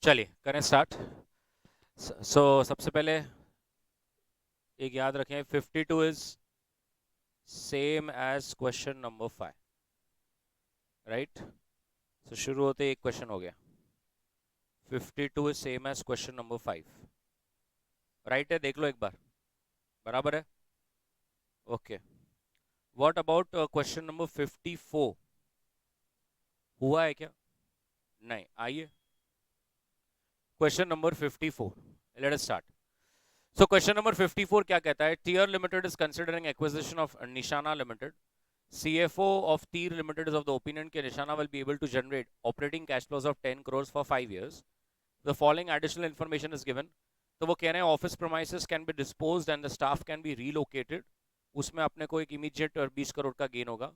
चलिए करें स्टार्ट। सो सबसे पहले एक याद रखें, 52 is same as question number 5, right? So शुरू होते एक क्वेश्चन हो गया। 52 is same as question number 5, right है? देख लो एक बार, बराबर है? Okay. What about question number 54? हुआ है क्या? नहीं, आइए question number 54, let us start. So question number 54 क्या कहता है? Teer limited is considering acquisition of Nishana limited. CFO of Teer Limited is of the opinion that Nishana will be able to generate operating cash flows of 10 crores for 5 years. The following additional information is given. तो वो कह रहे हैं office premises can be disposed and the staff can be relocated. उसमें अपने को एक immediate और 20 करोड़ का गेन होगा।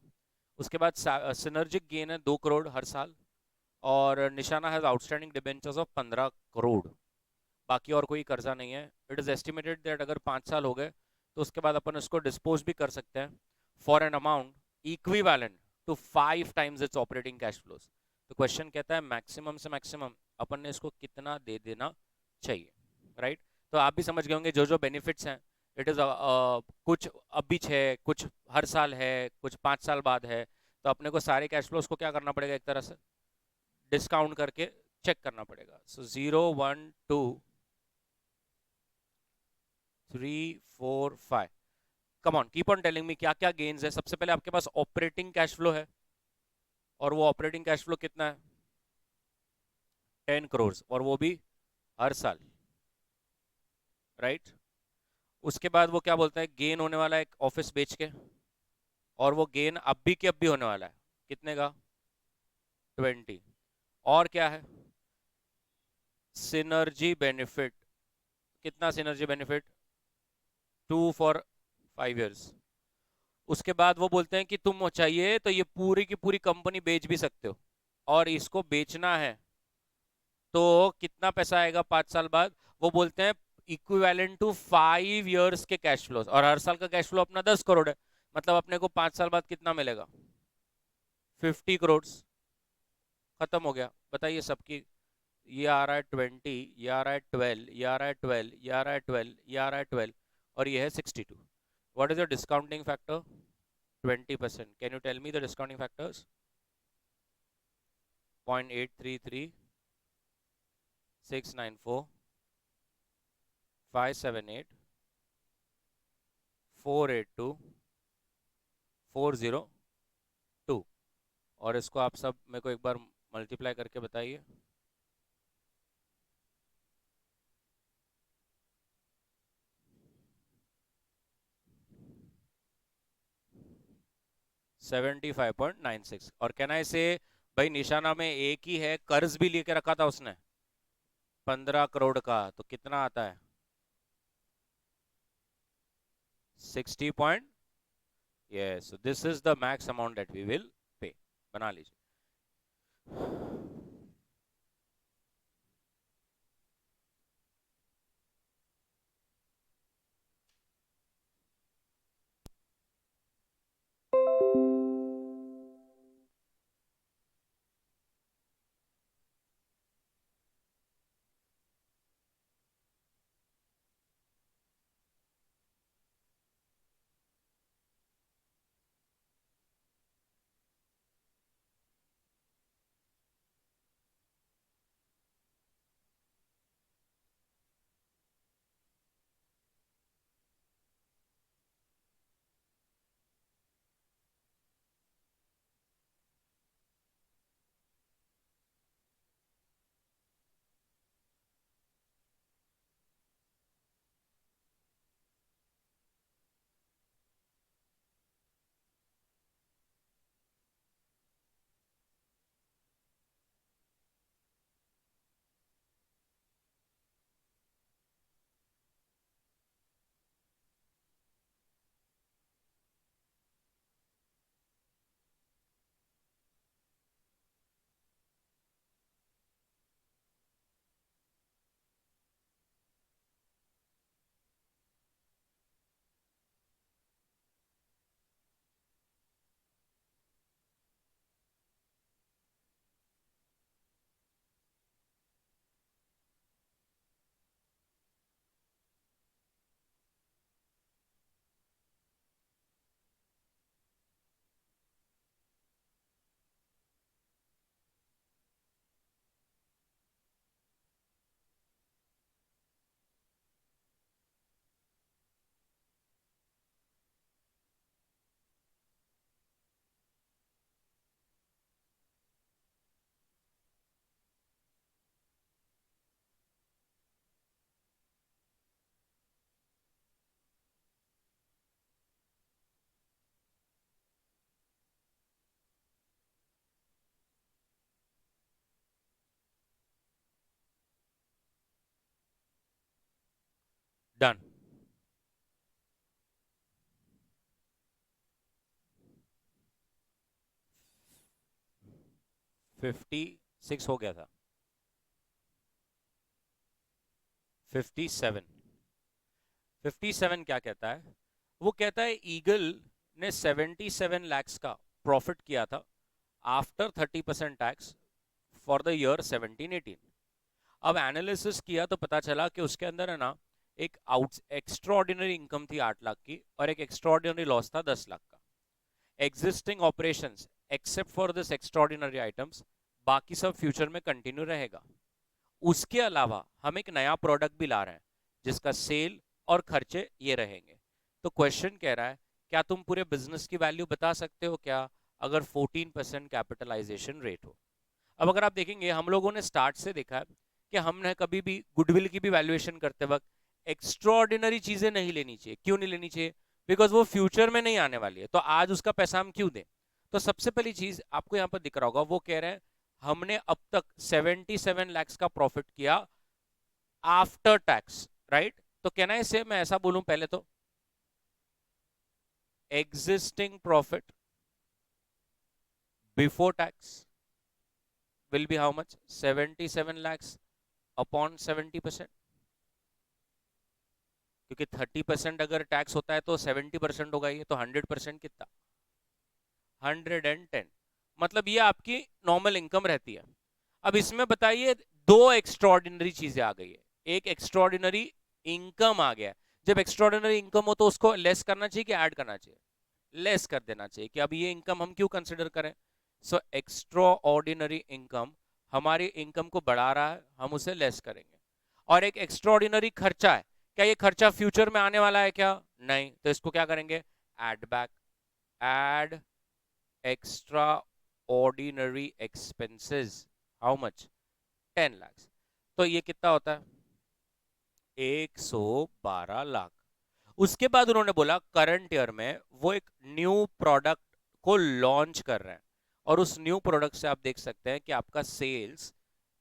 उसके बाद सिनर्जिक गेन है 2 करोड़ हर साल। और निशाना has outstanding debentures of 15 crore. बाकी और कोई कर्जा नहीं है। इट इज एस्टिमेटेड दैट अगर 5 साल हो गए तो उसके बाद अपन इसको डिस्पोज भी कर सकते हैं for an amount equivalent to 5 times its operating cash flows. तो क्वेश्चन कहता है मैक्सिमम से मैक्सिमम अपन ने इसको कितना दे देना चाहिए, राइट? तो आप भी समझ गए होंगे जो जो बेनिफिट्स हैं। इट इज कुछ अभी है, कुछ हर साल है, कुछ 5 साल बाद है। तो अपने को सारे कैश फ्लोज को क्या करना पड़ेगा? एक तरह से डिस्काउंट करके चेक करना पड़ेगा। सो 0, 1, 2, 3, 4, 5। Come on, keep on telling me क्या क्या गेन्स है। सबसे पहले आपके पास ऑपरेटिंग कैश फ्लो है, और वो ऑपरेटिंग कैश फ्लो कितना है? 10 करोड़, और वो भी हर साल, राइट? उसके बाद वो क्या बोलता है? गेन होने वाला है ऑफिस बेच के, और वो गेन अब भी के अब भी होने वाला है। कितने का? 20। और क्या है? Synergy benefit. कितना सिनर्जी बेनिफिट? 2 for 5 years। उसके बाद वो बोलते हैं कि तुम चाहिए तो ये पूरी की पूरी कंपनी बेच भी सकते हो, और इसको बेचना है तो कितना पैसा आएगा 5 साल बाद? वो बोलते हैं इक्विवेलेंट टू 5 years के कैश फ्लोज, और हर साल का कैश फ्लो अपना 10 करोड़ है। मतलब अपने को 5 साल बाद कितना मिलेगा? 50 करोड़। खत्म हो गया। बताइए सबकी। ये आ रहा है 20, ये आ रहा है 12, ये आ रहा है 12, ये आ रहा है 12, ये आ रहा है 12, और ये है 62। What is the discounting factor? 20%। Can you tell me the discounting factors? 0.833, 694, 578, 482, 402। और इसको आप सब मेरे को एक बार मल्टीप्लाई करके बताइए। 75.96। और कैन आई से भाई निशाना में एक ही है, कर्ज भी लेके रखा था उसने 15 करोड़ का, तो कितना आता है? 60 point. Yes, this is the max amount that we will pay. बना लीजिए। 56 हो गया था, 57। 57 क्या कहता है? वो कहता है ईगल ने 77 lakhs का प्रॉफिट किया था after 30% tax for the year 17-18। अब एनालिसिस किया तो पता चला कि उसके अंदर है ना, एक आउट एक्स्ट्रॉर्डिनरी इनकम थी 8 लाख की और एक एक्स्ट्रॉर्डिनरी लॉस था 10 लाख का। Existing operations except for this extraordinary items, बाकी सब फ्यूचर में कंटिन्यू रहेगा। उसके अलावा हम एक नया प्रोडक्ट भी ला रहे हैं जिसका सेल और खर्चे ये रहेंगे। तो क्वेश्चन कह रहा है क्या तुम पूरे बिजनेस की वैल्यू बता सकते हो क्या अगर 14% कैपिटलाइजेशन रेट हो? अब अगर आप देखेंगे हम लोगों ने स्टार्ट से देखा है कि हमने कभी भी गुडविल की भी वैल्यूएशन करते वक्त एक्स्ट्रॉर्डिनरी चीजें नहीं लेनी चाहिए। क्यों नहीं लेनी चाहिए? बिकॉज वो फ्यूचर में नहीं आने वाली है, तो आज उसका पैसा हम क्यों दें? तो सबसे पहली चीज आपको यहां पर दिख रहा होगा, वो कह रहे हैं हमने अब तक 77 lakhs का प्रॉफिट किया आफ्टर टैक्स, राइट? तो कहना है से मैं ऐसा बोलूं पहले तो existing profit before tax will be how much? 77 lakhs upon 70%। क्योंकि 30% अगर टैक्स होता है तो 70% होगा, ये तो 100% कितना? 110। मतलब ये आपकी नॉर्मल इनकम रहती है। अब इसमें बताइए दो एक्स्ट्रॉर्डिनरी चीजें आ गई है, एक एक्स्ट्रॉर्डिनरी इनकम आ गया। जब एक्स्ट्रॉर्डिनरी इनकम हो तो उसको लेस करना चाहिए कि ऐड करना चाहिए? लेस कर देना चाहिए कि अब ये इनकम हम क्यों कंसिडर करें। सो एक्स्ट्रा ऑर्डिनरी इनकम हमारी इनकम को बढ़ा रहा है, हम उसे लेस करेंगे। और एक एक्स्ट्रा ऑर्डिनरी खर्चा है, क्या ये खर्चा फ्यूचर में आने वाला है क्या? नहीं, तो इसको क्या करेंगे? Add back. Add extraordinary expenses, how much? 10 lakhs। तो ये कितना होता है? 112 लाख। उसके बाद उन्होंने बोला करंट ईयर में वो एक न्यू प्रोडक्ट को लॉन्च कर रहे हैं, और उस न्यू प्रोडक्ट से आप देख सकते हैं कि आपका सेल्स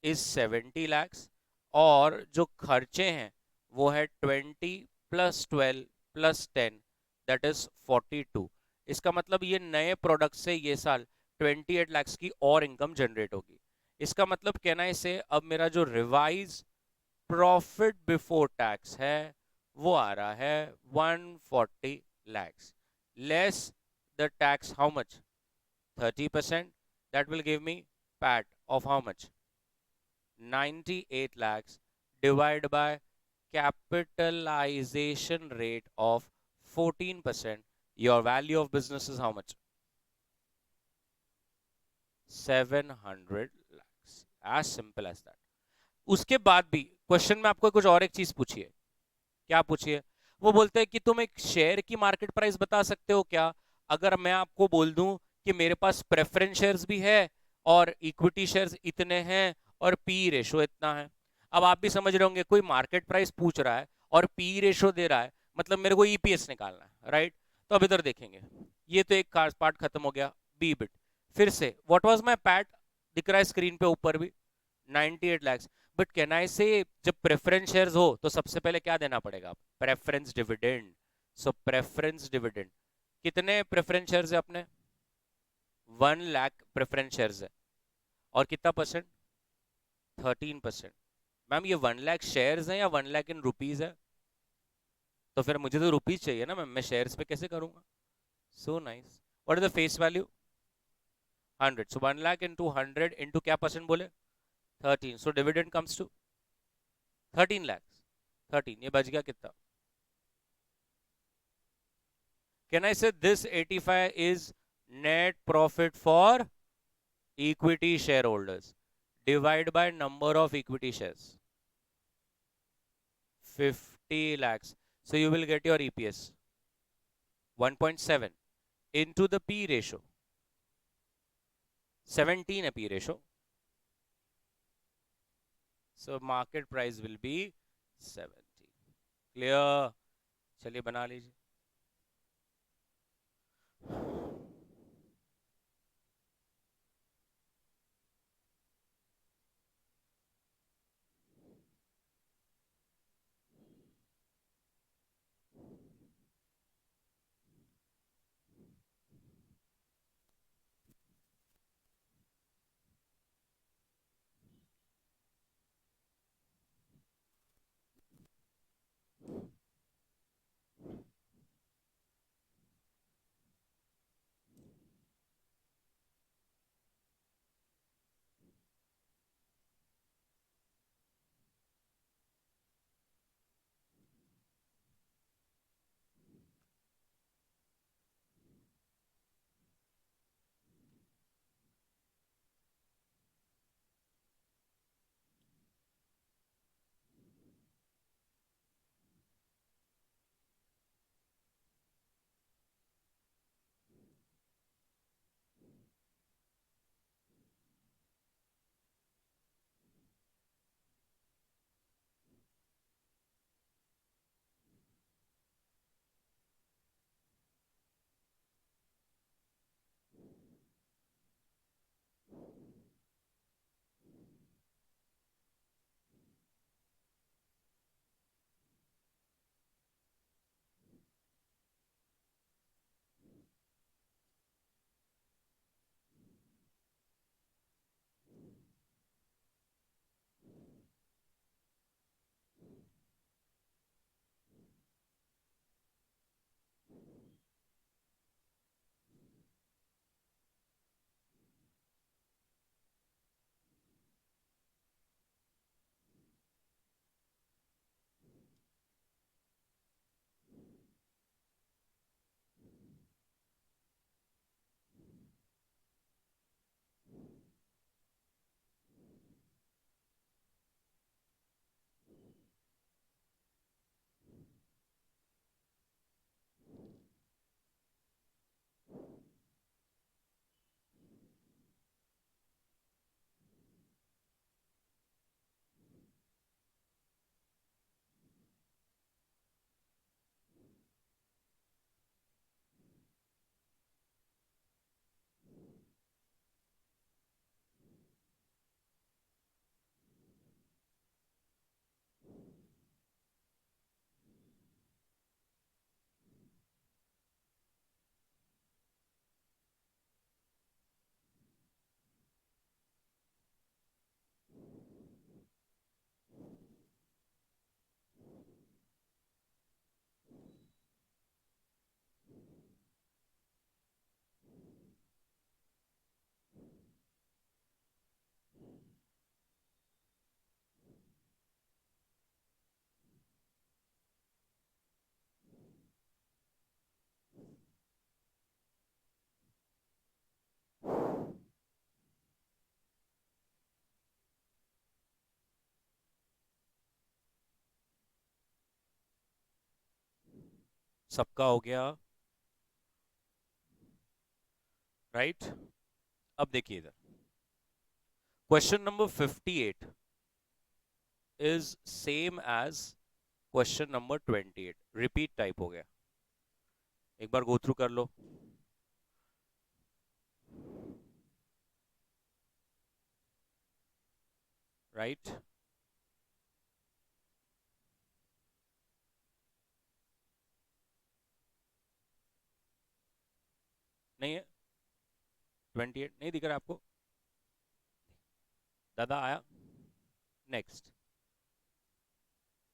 इज 70 lakhs और जो खर्चे हैं वो है 20 + 12 + 10, दैट इज 42। इसका मतलब ये नए प्रोडक्ट से ये साल 28 lakhs की और इनकम जनरेट होगी। इसका मतलब कहना है इसे अब मेरा जो रिवाइज प्रॉफिट बिफोर टैक्स है वो आ रहा है 140 lakhs less the tax, how much? 30%। That will give me PAT of how much? 98 lakhs divide by capitalization rate of 14%, your value of business is how much? 700 lakhs, as simple as that। उसके बाद भी question में आपको कुछ और एक चीज पूछी है। क्या पूछिए? वो बोलते हैं कि तुम एक शेयर की मार्केट प्राइस बता सकते हो क्या अगर मैं आपको बोल दूं कि मेरे पास प्रेफरेंस शेयर्स भी है और इक्विटी शेयर्स इतने हैं और पी रेशो इतना है। अब आप भी समझ रहे होंगे कोई मार्केट प्राइस पूछ रहा है और पी रेशो दे रहा है, मतलब मेरे को ईपीएस निकालना है, राइट? तो अब इधर देखेंगे, ये तो एक पार्ट खत्म हो गया, बी बिट। फिर से व्हाट वाज माय पैट दिख रहा है स्क्रीन पे ऊपर भी, 98 lakhs। बट कैन आई से जब प्रेफरेंस शेयर्स हो तो सबसे पहले क्या देना पड़ेगा? Preference dividend. So preference dividend, कितने प्रेफरेंस शेयर्स है अपने? 1 लाख प्रेफरेंस शेयर्स है और कितना परसेंट? 13%। मैम ये 1 लाख शेयर्स है या 1 लाख इन रुपीज है? तो फिर मुझे तो रुपीज चाहिए ना मैम, मैं शेयर्स पे कैसे करूंगा? So nice. What is the face value? 100। So 1 lakh into 100 into क्या परसेंट बोले? 13। So dividend comes to 13 lakhs। 13, ये बच गया कितना? Can I say this 85 is net profit for equity shareholders? Divide by number of equity shares. 50 lakhs. So you will get your EPS 1.7 into the P ratio. 17 a P ratio. So market price will be 70। Clear? चलिए बना लीजिए। सबका हो गया, right. अब देखिए इधर question number 58 is same as question number 28, repeat type हो गया। एक बार गो थ्रू कर लो। राइट, नहीं है 28 नहीं दिख रहा आपको? दादा आया। Next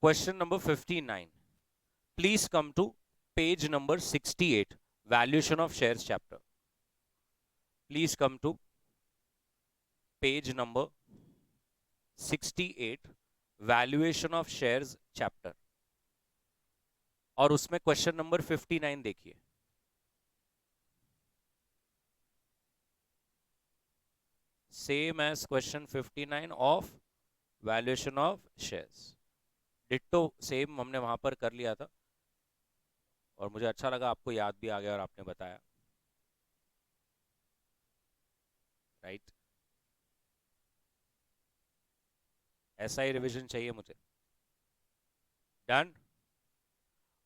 question number 59, please come to page number 68, valuation of shares chapter. Please come to page number 68, valuation of shares chapter, और उसमें क्वेश्चन नंबर 59 देखिए। Same as question 59 of valuation of shares, ditto same हमने वहां पर कर लिया था, और मुझे अच्छा लगा आपको याद भी आ गया और आपने बताया, राइट। ऐसा ही रिवीजन चाहिए मुझे। डन।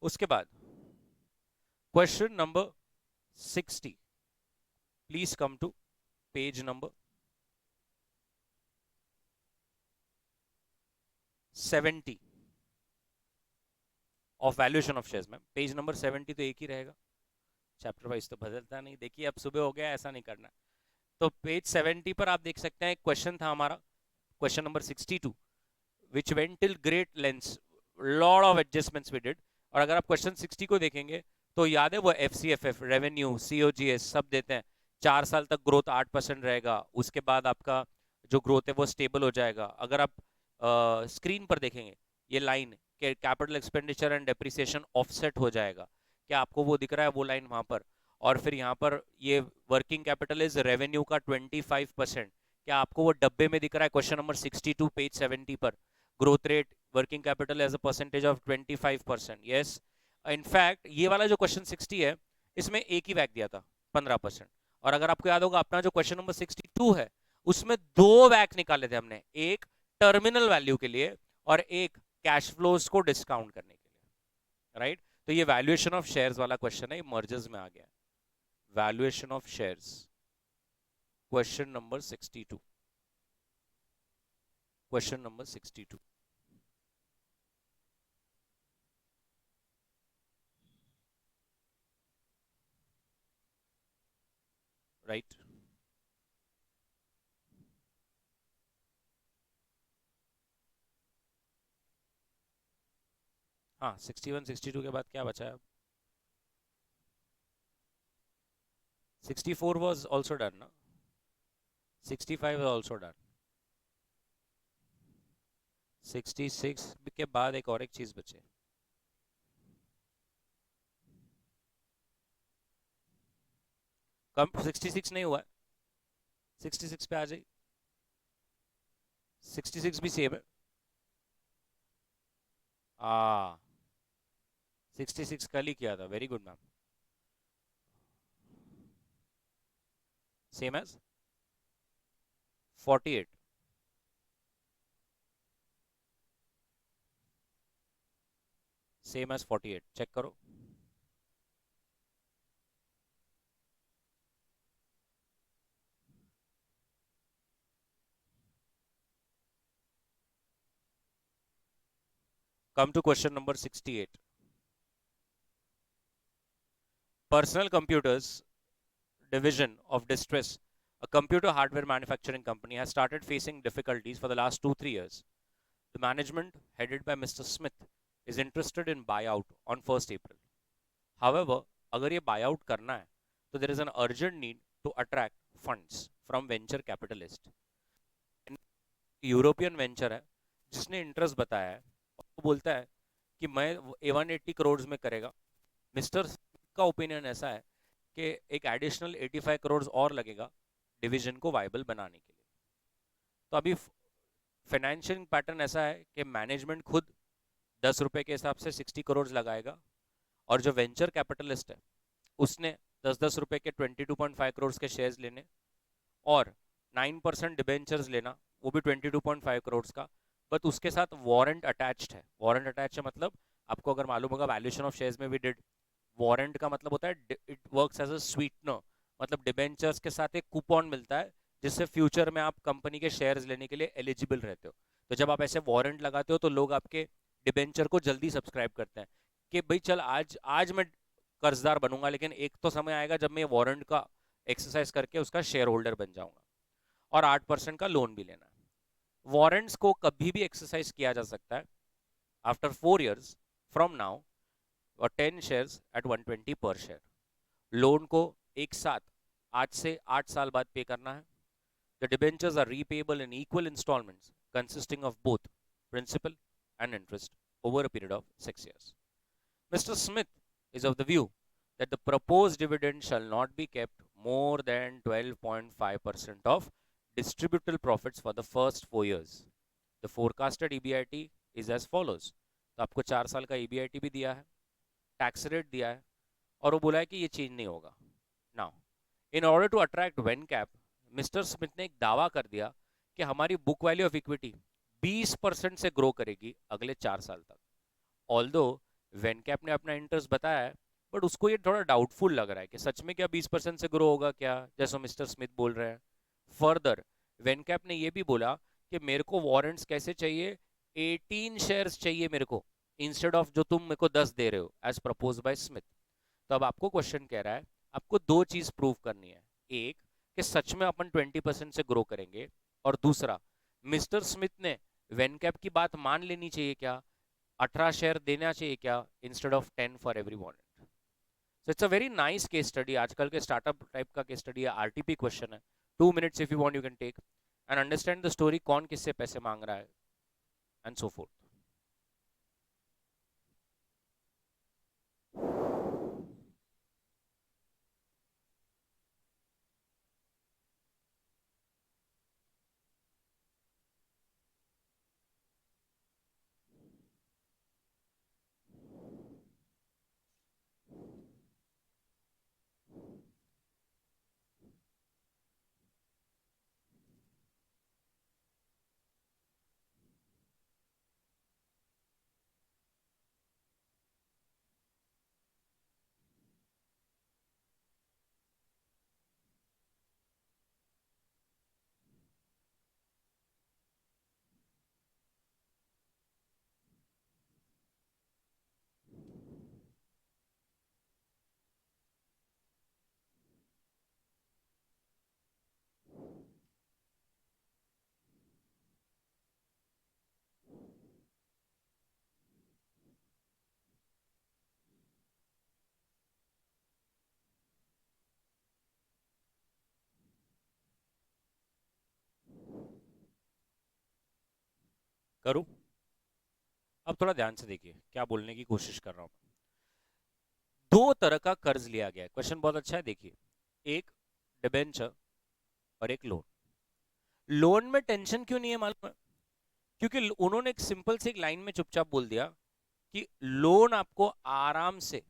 उसके बाद question number 60, please come to page number 70 of valuation of shares. Ma'am page number 70 तो एक ही रहेगा, चैप्टर वाइज तो बदलता नहीं। देखिए अब सुबह हो गया, ऐसा नहीं करना। तो पेज 70 पर आप देख सकते हैं, एक क्वेश्चन था हमारा, question number 62, which went till great lengths, lot of adjustments we did. और अगर आप क्वेश्चन 60 को देखेंगे तो याद है वो एफसीएफएफ, रेवेन्यू, सीओजीएस सब देते हैं। 4 साल तक ग्रोथ 8% रहेगा, उसके बाद आपका जो ग्रोथ है वो स्टेबल हो जाएगा। अगर आप स्क्रीन पर देखेंगे ये लाइन के capital expenditure and depreciation offset हो जाएगा, क्या आपको वो दिख रहा है वो लाइन वहां पर? और फिर यहाँ पर ये वर्किंग कैपिटल इज रेवेन्यू का 25%, क्या आपको वो डब्बे में दिख रहा है क्वेश्चन नंबर 62 पेज 70 पर? Growth rate working capital as a percentage of 25%, yes. In fact ये वाला जो क्वेश्चन 60 है इसमें एक ही वैक दिया था, 15%। और अगर आपको याद होगा अपना जो क्वेश्चन नंबर 62 है उसमें दो वैक निकाले थे हमने, एक टर्मिनल वैल्यू के लिए और एक कैश फ्लोज को डिस्काउंट करने के लिए, राइट। तो ये वैल्यूएशन ऑफ शेयर्स वाला क्वेश्चन है, ये मर्जर्स में आ गया। Valuation of shares question number 62, question number 62, right. हाँ 61 62 के बाद क्या बचा है अब? 64 was also done ना, 65 was also done, 66 के बाद एक और एक चीज बचे। कम 66 नहीं हुआ है, 66 पे आ जाइए, 66 भी सेम है। आ 66 कल ही किया था, very good ma'am. Same as 48, same as 48, check करो। Come to question number 68, personal computers division of distress, a computer hardware manufacturing company, has started facing difficulties for the last 2-3 years. The management, headed by Mr. Smith, is interested in buyout on 1st April. However, अगर ये buyout करना है तो there is an urgent need to attract funds from venture capitalist. European venture है जिसने interest बताया है और वो बोलता है कि मैं 180 करोड़ में करेगा। मिस्टर का ओपिनियन ऐसा है कि एक एडिशनल 85 करोड़ और लगेगा डिवीजन को वाइबल बनाने के लिए। तो अभी फाइनेंशियल पैटर्न ऐसा है कि मैनेजमेंट खुद 10 रुपए के हिसाब से 60 करोड़ लगाएगा और जो वेंचर कैपिटलिस्ट है उसने 10-10 रुपए के 22.5 करोड़ के शेयर्स लेने और 9% डिबेंचर्स लेना, वो भी 22.5 करोड़ का, बट उसके साथ वारंट अटैच्ड है। वारंट अटैच है मतलब आपको अगर मालूम होगा वैल्यूएशन ऑफ शेयर्स में भी डिड, वारंट का मतलब होता है it works as a sweetener, मतलब डिबेंचर्स के साथ एक कूपन मिलता है जिससे फ्यूचर में आप कंपनी के शेयर्स लेने के लिए एलिजिबल रहते हो। तो जब आप ऐसे वारंट लगाते हो तो लोग आपके डिबेंचर को जल्दी सब्सक्राइब करते हैं कि भाई चल आज आज मैं कर्जदार बनूंगा, लेकिन एक तो समय आएगा जब मैं वारंट का एक्सरसाइज करके उसका शेयर होल्डर बन जाऊंगा। और 8% का लोन भी लेना है। वारंट्स को कभी भी एक्सरसाइज किया जा सकता है आफ्टर 4 years फ्रॉम नाउ, और 10 shares at 120 पर शेयर। लोन को एक साथ आज से 8 साल बाद पे करना है। The debentures are repayable in equal instalments consisting of both principal and interest over a period of 6 years. Mr. Smith is of the view that the proposed dividend shall not be kept more than 12.5% of distributable profits for the first 4 years. The forecasted EBIT is as follows. तो आपको 4 साल का EBIT भी दिया है, tax rate दिया है, और वो बोला है कि ये चेंज नहीं होगा। Now in order to attract Ven Cap, mister Smith ने एक दावा कर दिया कि हमारी बुक वैल्यू ऑफ इक्विटी 20% से ग्रो करेगी अगले 4 साल तक। ऑल्दो वेन कैप ने अपना इंटरेस्ट बताया है, बट उसको ये थोड़ा डाउटफुल लग रहा है कि सच में क्या 20% से ग्रो होगा क्या, जैसा मिस्टर स्मिथ बोल रहे हैं। फर्दर वेन कैप ने ये भी बोला कि मेरे को वारंट्स कैसे चाहिए, 18 शेयर्स चाहिए मेरे को, इंस्टेड ऑफ जो तुम मेरे को 10 दे रहे हो एज प्रपोज बाय स्मिथ। तो अब आपको क्वेश्चन कह रहा है आपको दो चीज प्रूव करनी है, एक कि सच में अपन 20% से ग्रो करेंगे, और दूसरा मिस्टर स्मिथ ने वेनकैप की बात मान लेनी चाहिए क्या, 18 शेयर देना चाहिए क्या instead of 10 for every warrant. So it's a very nice case study, आजकल के स्टार्टअप टाइप का केस स्टडी है, आरटीपी क्वेश्चन है। 2 minutes if you want you can take and understand the story, कौन किससे पैसे मांग रहा है एंड सो फोर्थ। करूं? अब थोड़ा ध्यान से देखिए क्या बोलने की कोशिश कर रहा हूं। दो तरह का कर्ज लिया गया है, क्वेश्चन बहुत अच्छा है, देखिए। एक डिबेंचर और एक लोन। लोन में टेंशन क्यों नहीं है मालूम है? क्योंकि उन्होंने एक सिंपल से एक लाइन में चुपचाप बोल दिया कि लोन आपको आराम से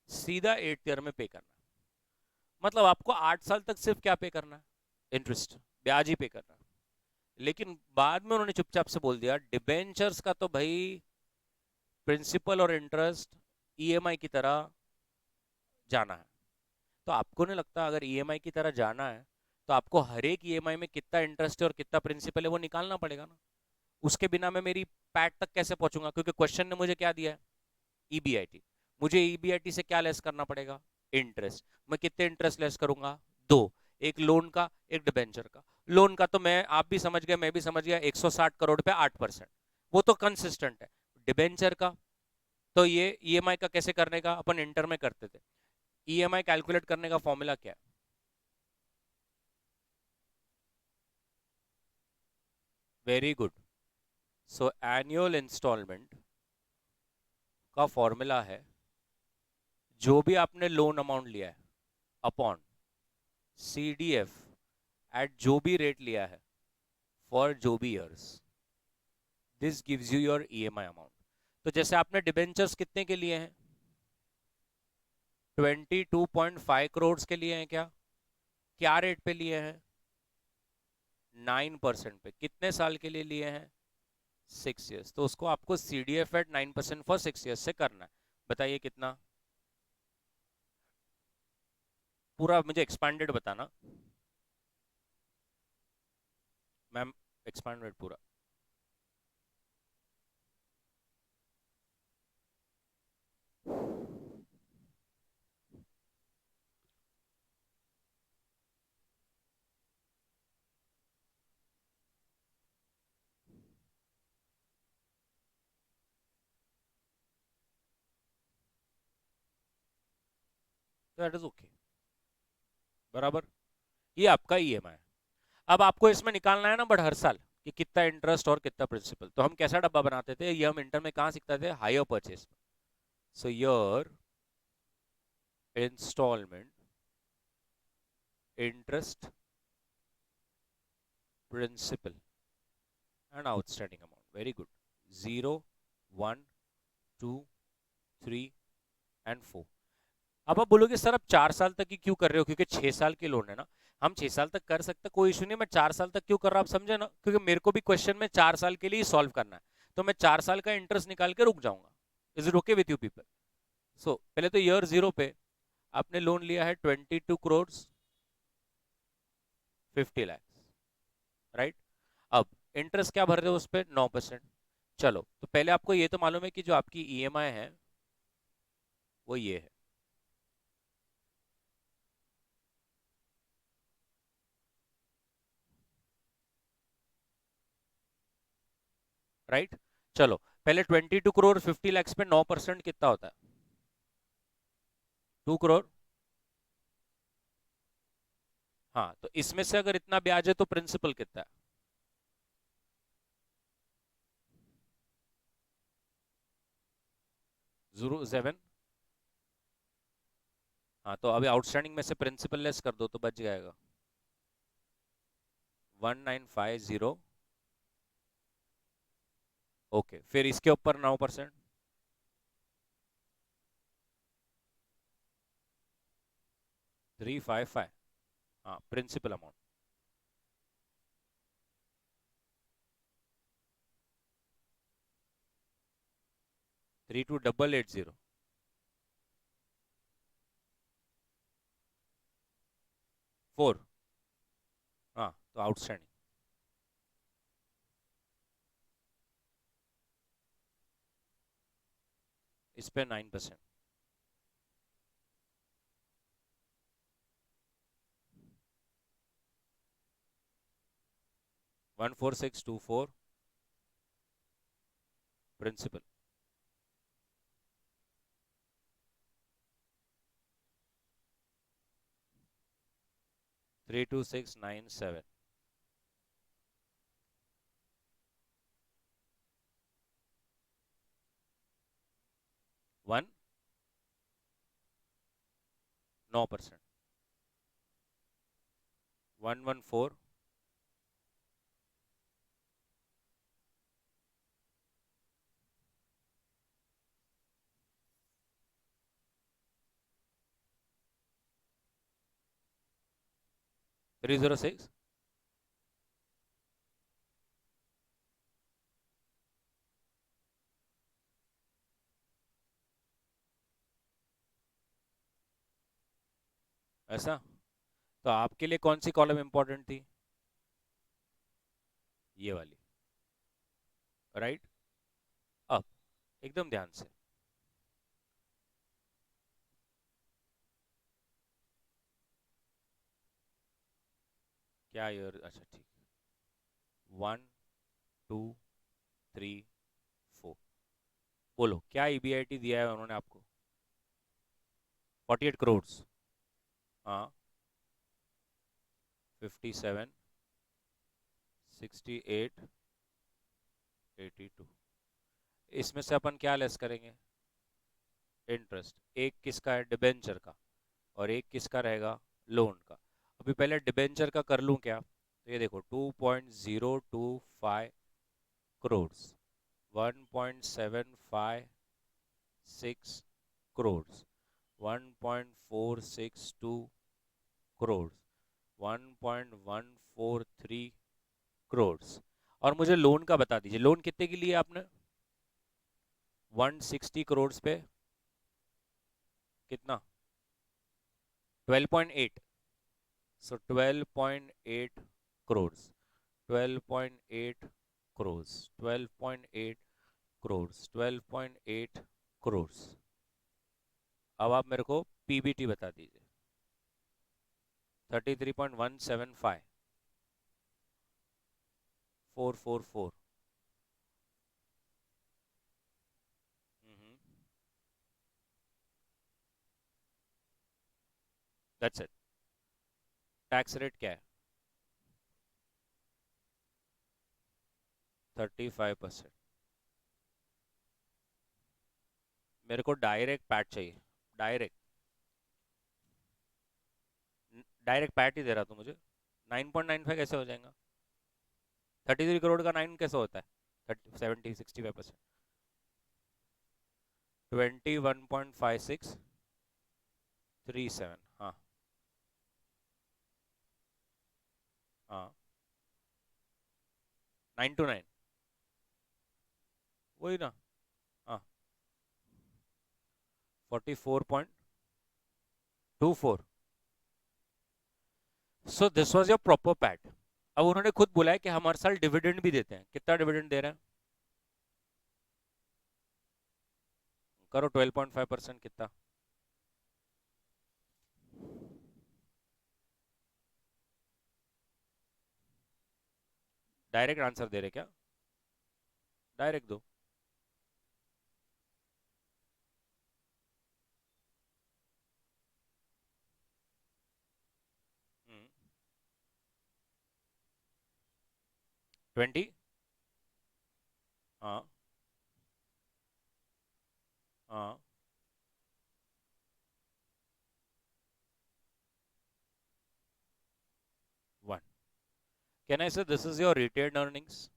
सीधा 8 ईयर में पे करना है। मतलब आपको 8 साल तक सिर्फ क्या पे करना है, इंटरेस्ट, ब्याज ही पे करना है। लेकिन बाद में उन्होंने चुपचाप से बोल दिया डिबेंचर्स का तो भाई प्रिंसिपल और इंटरेस्ट ईएमआई की तरह जाना है। तो आपको नहीं लगता अगर ईएमआई की तरह जाना है तो आपको हर एक ईएमआई में कितना इंटरेस्ट है और कितना प्रिंसिपल है वो निकालना पड़ेगा ना? उसके बिना मैं मेरी पैट तक कैसे पहुंचूंगा, क्योंकि क्वेश्चन ने मुझे क्या दिया है, ईबीआईटी। मुझे ईबीआईटी से क्या लेस करना पड़ेगा, इंटरेस्ट। मैं कितने इंटरेस्ट लेस करूंगा, दो, एक लोन का एक डिबेंचर का। लोन का तो मैं आप भी समझ गए मैं भी समझ गया, 160 करोड़ पे 8%, वो तो कंसिस्टेंट है। डिबेंचर का तो ये ईएमआई का कैसे करने का अपन इंटर में करते थे, ईएमआई कैलकुलेट करने का फॉर्मूला क्या है, very good. So annual instalment का फॉर्मूला है जो भी आपने लोन अमाउंट लिया है अपॉन सीडीएफ एट जो भी रेट लिया है फॉर जो भी years, this gives you your EMI amount. तो जैसे आपने डिबेंचर्स कितने के लिए हैं? 22.5 करोड़ के लिए हैं क्या? क्या रेट पे लिए हैं? 9% पे। कितने साल के लिए लिए हैं? 6 years। तो उसको आपको CDF एट 9% फॉर 6 years से करना है। बताइए कितना? पूरा मुझे एक्सपांडेड बताना मैम, एक्सपांडेड पूरा। दैट इज ओके, बराबर। ये आपका EMI है। अब आपको इसमें निकालना है ना, बट हर साल कि कितना इंटरेस्ट और कितना प्रिंसिपल। तो हम कैसा डब्बा बनाते थे, ये हम इंटर में कहाँ सीखते थे? Hire purchase. So your instalment interest principal and outstanding amount, very good. 0, 1, 2, 3 and 4। अब आप बोलोगे सर आप 4 साल तक ही क्यों कर रहे हो? क्योंकि 6 साल की लोन है ना। हम 6 साल तक कर सकते, कोई इशू नहीं। मैं 4 साल तक क्यों कर रहा हूं, आप समझे ना? क्योंकि मेरे को भी क्वेश्चन में 4 साल के लिए ही सॉल्व करना है। तो मैं 4 साल का इंटरेस्ट निकाल के रुक जाऊंगा। Is it okay with you people? So पहले तो ईयर 0 पे आपने लोन लिया है 22 करोड़ 50 लाख, राइट? अब इंटरेस्ट क्या भर रहे हो उस पर? 9%। चलो, तो पहले आपको ये तो मालूम है कि जो आपकी EMI है वो ये है, राइट? चलो, पहले 22 करोड़ 50 लाख पे 9% कितना होता है? 2 करोड़। हाँ, तो इसमें से अगर इतना ब्याज है तो प्रिंसिपल कितना है? 07। हाँ, तो अभी आउटस्टैंडिंग में से प्रिंसिपल लेस कर दो तो बच जाएगा 1950। ओके, फिर इसके ऊपर 9%। 355। हाँ, प्रिंसिपल अमाउंट। 32880। 4। हाँ, तो आउटस्टैंडिंग इस पे 9%। 14624 प्रिंसिपल। 32697। 1 9%। 114। 306। ऐसा? तो आपके लिए कौन सी कॉलम इंपॉर्टेंट थी? ये वाली, राइट? अब एकदम ध्यान से, क्या ईयर? अच्छा ठीक। 1 2 3 4। बोलो क्या EBIT दिया है उन्होंने आपको? 48 करोड़। हाँ, 57, 68, 82। इसमें से अपन क्या लेस करेंगे? इंटरेस्ट। एक किसका है? डिबेंचर का। और एक किसका रहेगा? लोन का। अभी पहले डिबेंचर का कर लूं क्या? तो ये देखो 2.025 करोड़ 1.756 crores, 1.462 crores, 1.143 crores। और मुझे लोन का बता दीजिए, लोन कितने की लिए आपने? 160 करोड़ पे कितना? 12.8। सो 12.8 crores, 12.8 crores, 12.8 crores, 12.8 crores। अब आप मेरे को पीबीटी बता दीजिए। 33.175 444। That's it. टैक्स रेट क्या है? 35%। मेरे को डायरेक्ट पैट चाहिए, डायरेक्ट। डायरेक्ट पैट ही दे रहा तू मुझे। 9.95 कैसे हो जाएगा? 33 करोड़ का 9 कैसे होता है? 65%। 21.5637। हाँ हाँ, 9 to 9। वही ना। हाँ, 44.24। So this was your proper PAT. अब उन्होंने खुद बोला है कि हम हर साल डिविडेंड भी देते हैं। कितना डिविडेंड दे रहे हैं? करो 12.5% कितना? डायरेक्ट आंसर दे रहे क्या? डायरेक्ट दो। हम्म, 20। हाँ हाँ। 1। Can I say this is your retained earnings?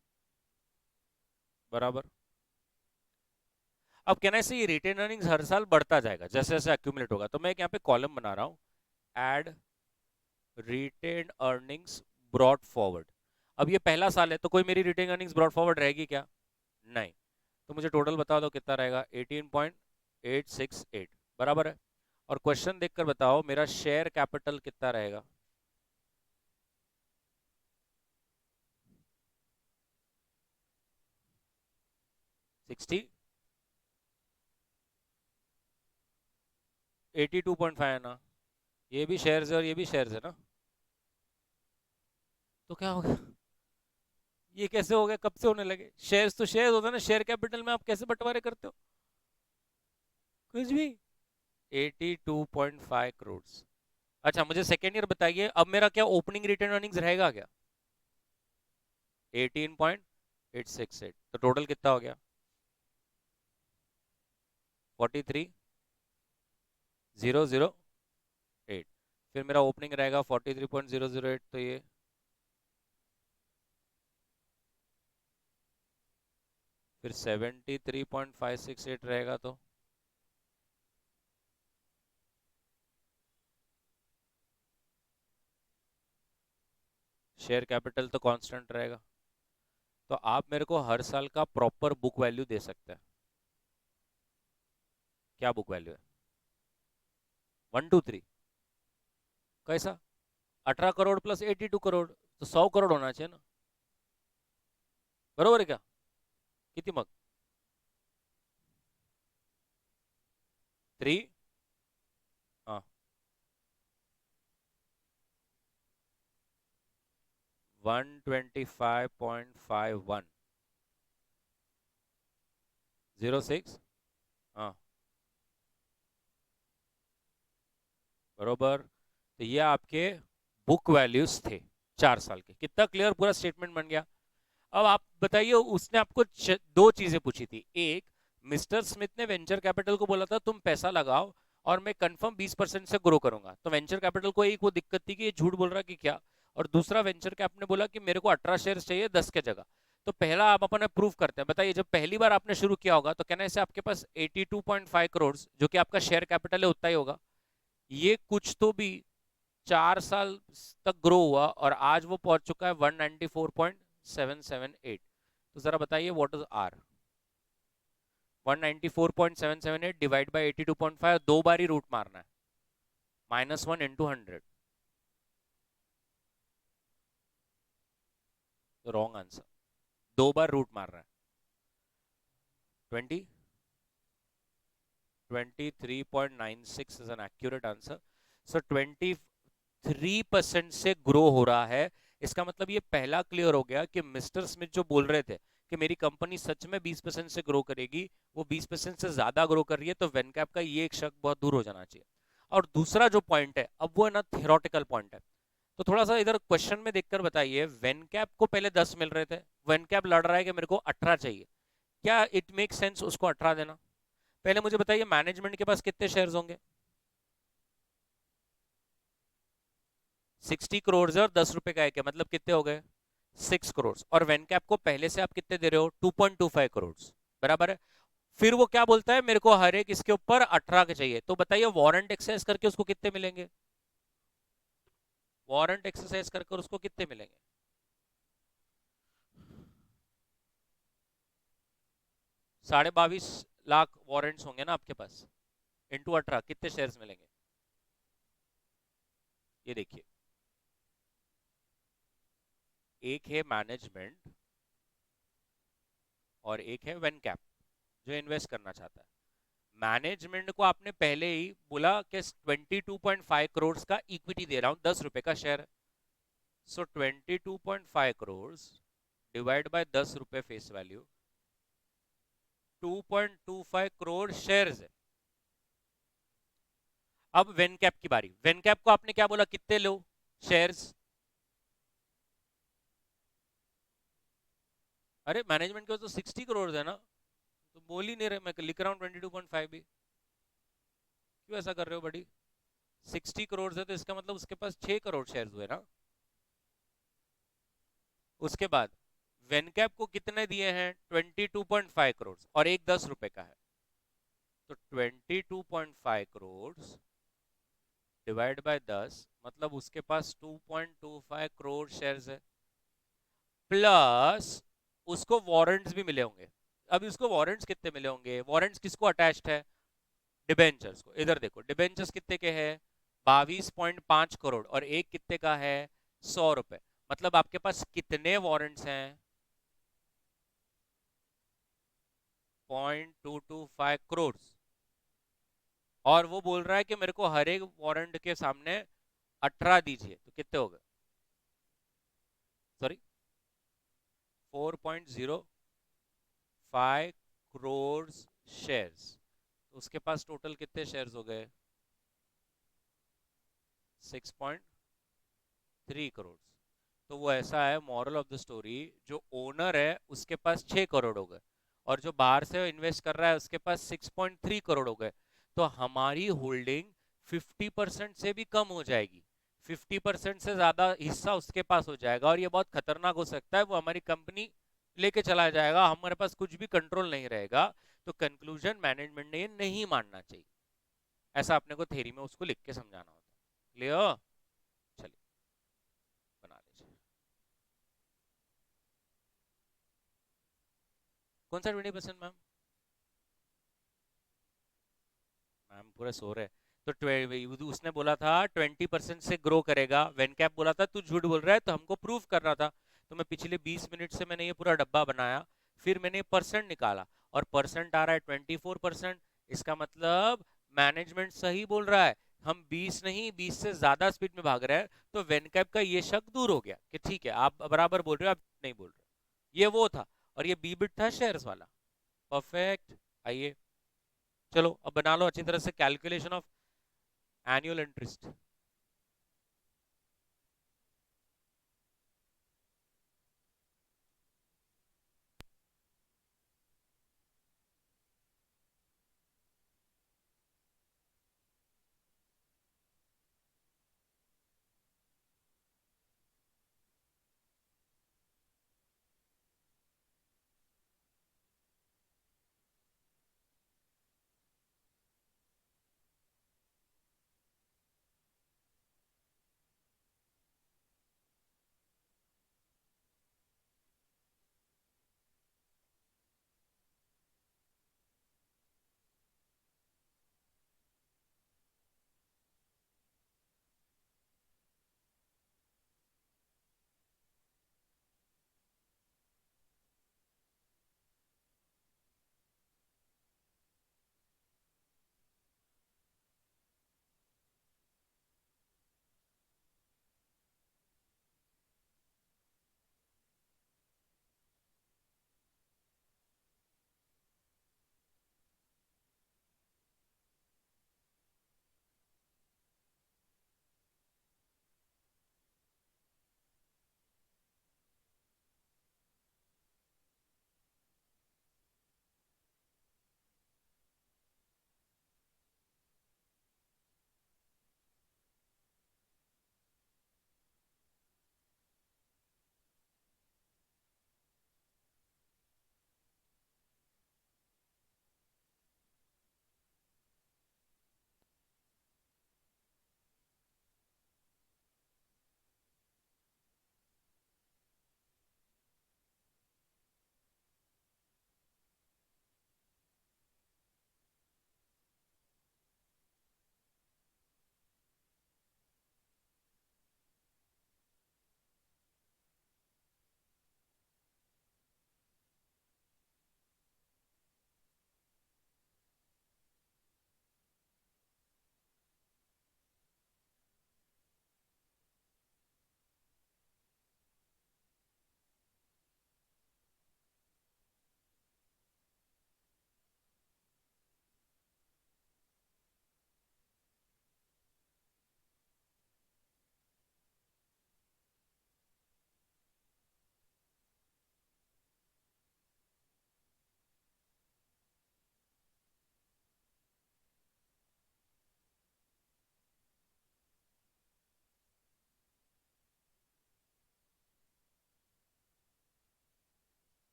बराबर। अब कैन आई से ये रिटेन अर्निंग्स हर साल बढ़ता जाएगा जैसे जैसे एक्यूमुलेट होगा। तो मैं एक यहाँ पे कॉलम बना रहा हूँ, add retained earnings brought forward. अब ये पहला साल है तो कोई मेरी रिटेन अर्निंग्स ब्रॉट फॉरवर्ड रहेगी क्या? नहीं। तो मुझे टोटल बता दो कितना रहेगा। 18.868 बराबर है। और क्वेश्चन देखकर बताओ मेरा शेयर कैपिटल कितना रहेगा? 60। 82.5 है ना? ये भी शेयर्स है और ये भी शेयर्स है ना? तो क्या हो गया? ये कैसे हो गया? कब से होने लगे? शेयर्स तो शेयर्स होता है ना, शेयर कैपिटल में आप कैसे बंटवारे करते हो? कुछ भी। 82.5 करोड़। अच्छा मुझे सेकेंड ईयर बताइए, अब मेरा क्या ओपनिंग रिटर्न अर्निंग्स रहेगा क्या? 18.868। तो टोटल कितना हो गया? 43,008। फिर मेरा ओपनिंग रहेगा 43.008। तो ये फिर 73.568 रहेगा। तो शेयर कैपिटल तो कांस्टेंट रहेगा। तो आप मेरे को हर साल का प्रॉपर बुक वैल्यू दे सकते हैं। क्या बुक वैल्यू है? 123 कैसा? 18 करोड़ प्लस 82 करोड़, तो 100 करोड़ होना चाहिए ना? बरोबर है क्या? किती मग? 3। हाँ, 125.51 06। हाँ बरोबर। तो ये आपके बुक वैल्यूज थे 4 साल के। कितना क्लियर पूरा स्टेटमेंट बन गया? अब आप बताइए, उसने आपको दो चीजें पूछी थी। एक, मिस्टर स्मिथ ने वेंचर कैपिटल को बोला था तुम पैसा लगाओ और मैं कंफर्म 20% से ग्रो करूंगा। तो वेंचर कैपिटल को एक वो दिक्कत थी कि ये झूठ बोल रहा कि क्या। और दूसरा, वेंचर कैप ने बोला कि मेरे को 18 शेयर चाहिए 10 के जगह। तो पहला आप अपने प्रूफ करते हैं। बताइए, जब पहली बार आपने शुरू किया होगा तो कहने से आपके पास 82.5 करोड़ जो कि आपका शेयर कैपिटल है उतना ही होगा। ये कुछ तो भी 4 साल तक ग्रो हुआ और आज वो पहुंच चुका है 194.778। तो जरा बताइए what is R. 194.778 divide by 82.5, दो बार ही रूट मारना है, -1 × 100। रॉन्ग आंसर, दो बार रूट मार रहा है। 20 23.96 इज एन एक्यूरेट आंसर। सो 23% से ग्रो हो रहा है। इसका मतलब ये पहला क्लियर हो गया कि मिस्टर स्मिथ जो बोल रहे थे कि मेरी कंपनी सच में 20% से ग्रो करेगी, वो 20% से ज्यादा ग्रो कर रही है। तो वेनकैप का ये एक शक बहुत दूर हो जाना चाहिए। और दूसरा जो पॉइंट है, अब वो है ना थियोरटिकल पॉइंट है। तो थोड़ा सा इधर क्वेश्चन में देखकर बताइए, वेनकैप को पहले 10 मिल रहे थे, वेनकैप लड़ रहा है कि मेरे को 18 चाहिए, क्या इट मेक सेंस उसको 18 देना? पहले मुझे बताइए मैनेजमेंट के पास कितने शेयर्स होंगे? 60 करोड़ है और 10 रुपए का एक है, मतलब कितने हो गए? 6 करोड़। और वेनकैप को पहले से आप कितने दे रहे हो? 2.25 करोड़, बराबर है। फिर वो क्या बोलता है, मेरे को हर एक इसके ऊपर 18 के चाहिए। तो बताइए वारंट एक्सरसाइज करके उसको कितने मिलेंगे? वारंट एक्सरसाइज करके उसको कितने मिलेंगे? 22.5 लाख वारंट्स होंगे ना आपके पास, इंटू 18 कितने शेयर्स मिलेंगे? ये देखिए, एक है मैनेजमेंट और एक है वेनकैप जो इन्वेस्ट करना चाहता है। मैनेजमेंट को आपने पहले ही बोला कि 22.5 करोड़ का इक्विटी दे रहा हूं, 10 रुपए का शेयर है। सो 22.5 करोड़ डिवाइड बाय 10 रुपए फेस वैल्यू, 2.25 करोड़ शेयर्स है। अब वेनकैप की बारी। वेनकैप को आपने क्या बोला, कितने लो शेयर्स? अरे मैनेजमेंट के तो 60 करोड़ है ना, तो बोल ही नहीं रहे, मैं लिख रहा हूँ 22.5 भी। क्यों ऐसा कर रहे हो बड़ी? 60 करोड़ है तो इसका मतलब उसके पास 6 करोड़ शेयर्स हुए ना। उसके बाद वेनकैप को कितने दिए हैं? 22.5 करोड़, और एक 10 रुपए का है। तो 22.5 करोड़ डिवाइड बाय 10, मतलब उसके पास 2.25 करोड़ शेयर्स है, प्लस उसको वारंट्स भी मिले होंगे। अभी उसको वारंट्स कितने मिले होंगे? वारंट्स किसको अटैच्ड है? डिबेंचर्स को। इधर देखो डिबेंचर्स कितने के हैं? 22.5 करोड़, और एक कितने का है? 100 रुपए। मतलब आपके पास कितने वारंट्स हैं? 0.225 करोड़। और वो बोल रहा है कि मेरे को हर एक वारंट के सामने 18 दीजिए, तो कितने हो गए? Sorry, 4.05 crore shares. तो उसके पास टोटल कितने शेयर्स हो गए? 6.3 करोड़। तो वो ऐसा है, मॉरल ऑफ द स्टोरी, जो ओनर है उसके पास 6 करोड़ हो गए, और जो बाहर से इन्वेस्ट कर रहा है उसके पास 6.3 करोड़ हो गए। तो हमारी होल्डिंग 50% से भी कम हो जाएगी, 50% से ज्यादा हिस्सा उसके पास हो जाएगा, और ये बहुत खतरनाक हो सकता है। वो हमारी कंपनी लेके चला जाएगा, हमारे पास कुछ भी कंट्रोल नहीं रहेगा। तो कंक्लूजन, मैनेजमेंट ने ये नहीं मानना चाहिए। ऐसा अपने को थ्योरी में उसको लिख के समझाना होता है। क्लियर? चलिए, बना लीजिए। कौन सा 20%, मैम? मैम पूरे सो रहे। तो उसने बोला था 20% से ग्रो करेगा, वेनकैप बोला था तू झूठ बोल रहा है, तो हमको प्रूफ कर रहा था। तो मैं पिछले 20 मिनट से मैंने ये पूरा डब्बा बनाया, फिर मैंने परसेंट निकाला, और परसेंट आ रहा है 24%। इसका मतलब मैनेजमेंट सही बोल रहा है, हम 20 नहीं 20 से ज्यादा स्पीड में भाग रहे हैं। तो वेनकैप का ये शक दूर हो गया कि ठीक है आप बराबर बोल रहे हो, आप नहीं बोल रहे। ये वो था, और ये बी बिट था शेयर्स वाला। परफेक्ट। आइए, चलो अब बना लो अच्छी तरह से कैलकुलेशन ऑफ एनुअल इंटरेस्ट।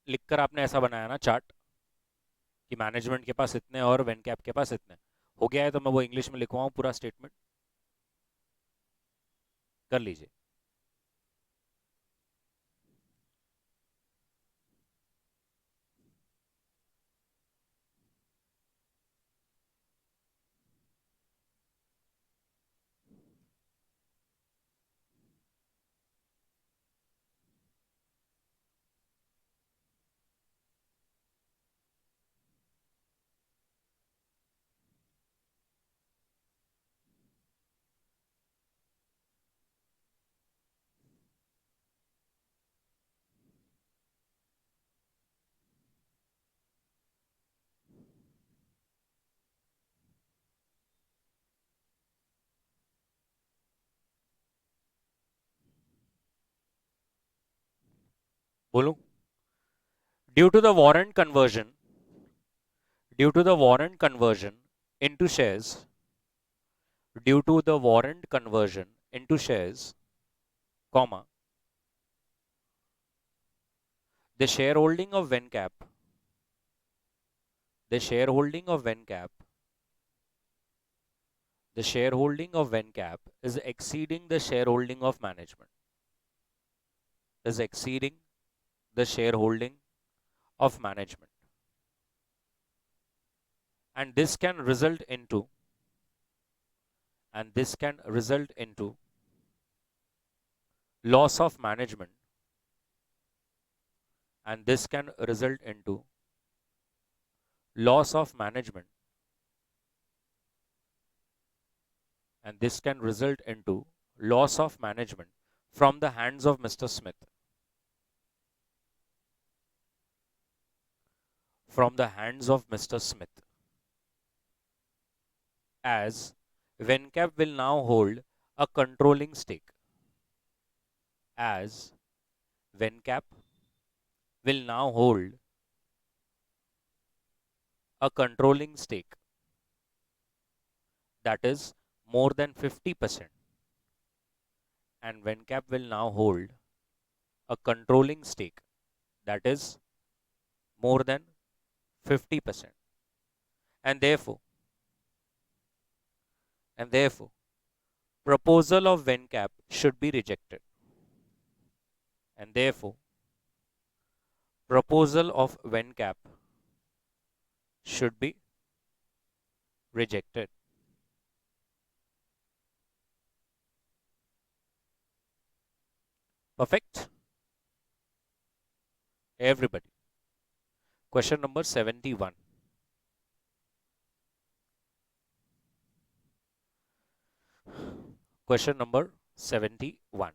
लिखकर आपने ऐसा बनाया ना चार्ट कि मैनेजमेंट के पास इतने और वेनकैप के पास इतने, हो गया है तो मैं वो इंग्लिश में लिखवाऊँ पूरा स्टेटमेंट? कर लीजिए। बोलूं? Due to the warrant conversion, due to the warrant conversion into shares, due to the warrant conversion into shares, comma, the shareholding of Vencap, the shareholding of Vencap, the shareholding of Vencap is exceeding the shareholding of management, is exceeding the shareholding of management. And this can result into, and this can result into loss of management, and this can result into loss of management, and this can result into loss of management from the hands of Mr. Smith. From the hands of Mr. Smith. As Vencap will now hold a controlling stake. As Vencap will now hold a controlling stake, that is more than 50%. And Vencap will now hold a controlling stake, that is more than 50%. And therefore, proposal of Vencap should be rejected. And therefore, proposal of Vencap should be rejected. Perfect? Everybody. Question number 71. Question number 71.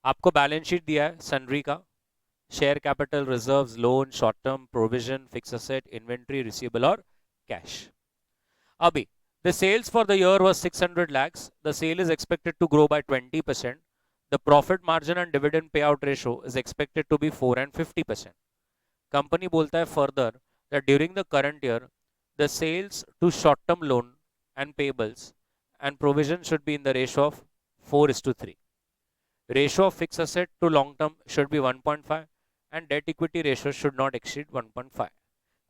आपको balance sheet दिया है सनरी का, share capital, reserves, loan, short term, provision, fix asset, inventory, receivable और cash. अभी the sales for the year was 600 lakhs. The sale is expected to grow by 20%. The profit margin and dividend payout ratio is expected to be 4 and 50%. Company बोलता है further that during the current year, the sales to short-term loan and payables and provision should be in the ratio of 4:3. Ratio of fixed asset to long-term should be 1.5 and debt equity ratio should not exceed 1.5.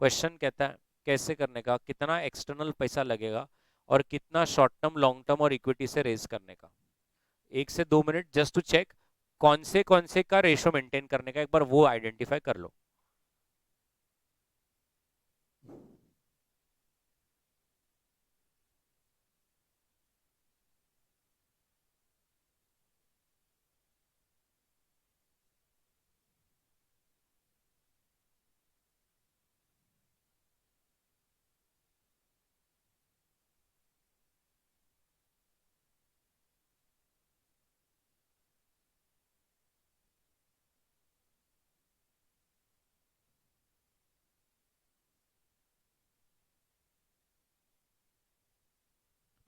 Question कहता है कैसे करने का, कितना external पैसा लगेगा और कितना शॉर्ट टर्म, लॉन्ग टर्म और इक्विटी से रेज करने का. 1 से 2 मिनट जस्ट टू चेक कौन से का रेशियो मेंटेन करने का, एक बार वो आइडेंटिफाई कर लो.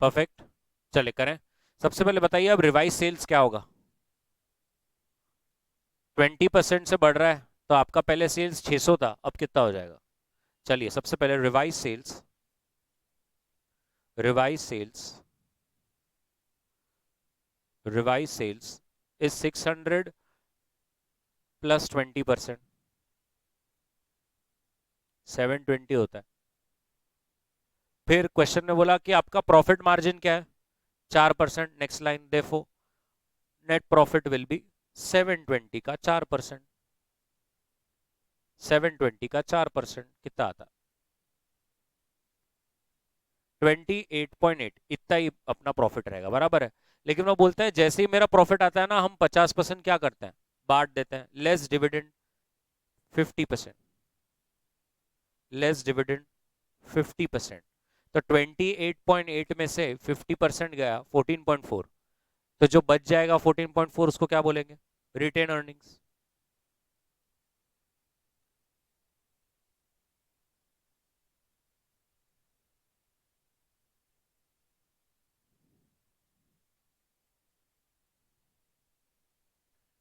परफेक्ट, चले करें. सबसे पहले बताइए अब रिवाइज सेल्स क्या होगा. 20% से बढ़ रहा है तो आपका पहले सेल्स 600 था, अब कितना हो जाएगा. चलिए सबसे पहले revised sales, revised sales, revised sales is 600 plus 20%. 720 होता है। फिर क्वेश्चन में बोला कि आपका प्रॉफिट मार्जिन क्या है, 4%। नेक्स्ट लाइन देखो, नेट प्रॉफिट विल बी 720 का 4%। 720 का 4% कितना आता, 28.8। इतना ही अपना प्रॉफिट रहेगा, बराबर है। लेकिन वो बोलते हैं जैसे ही मेरा प्रॉफिट आता है ना, हम 50% क्या करते हैं, बांट देते हैं, लेस डिविडेंड 50%, लेस डिविडेंड 50%। तो 28.8 में से 50% गया 14.4, तो जो बच जाएगा 14.4 उसको क्या बोलेंगे, रिटेन अर्निंग्स।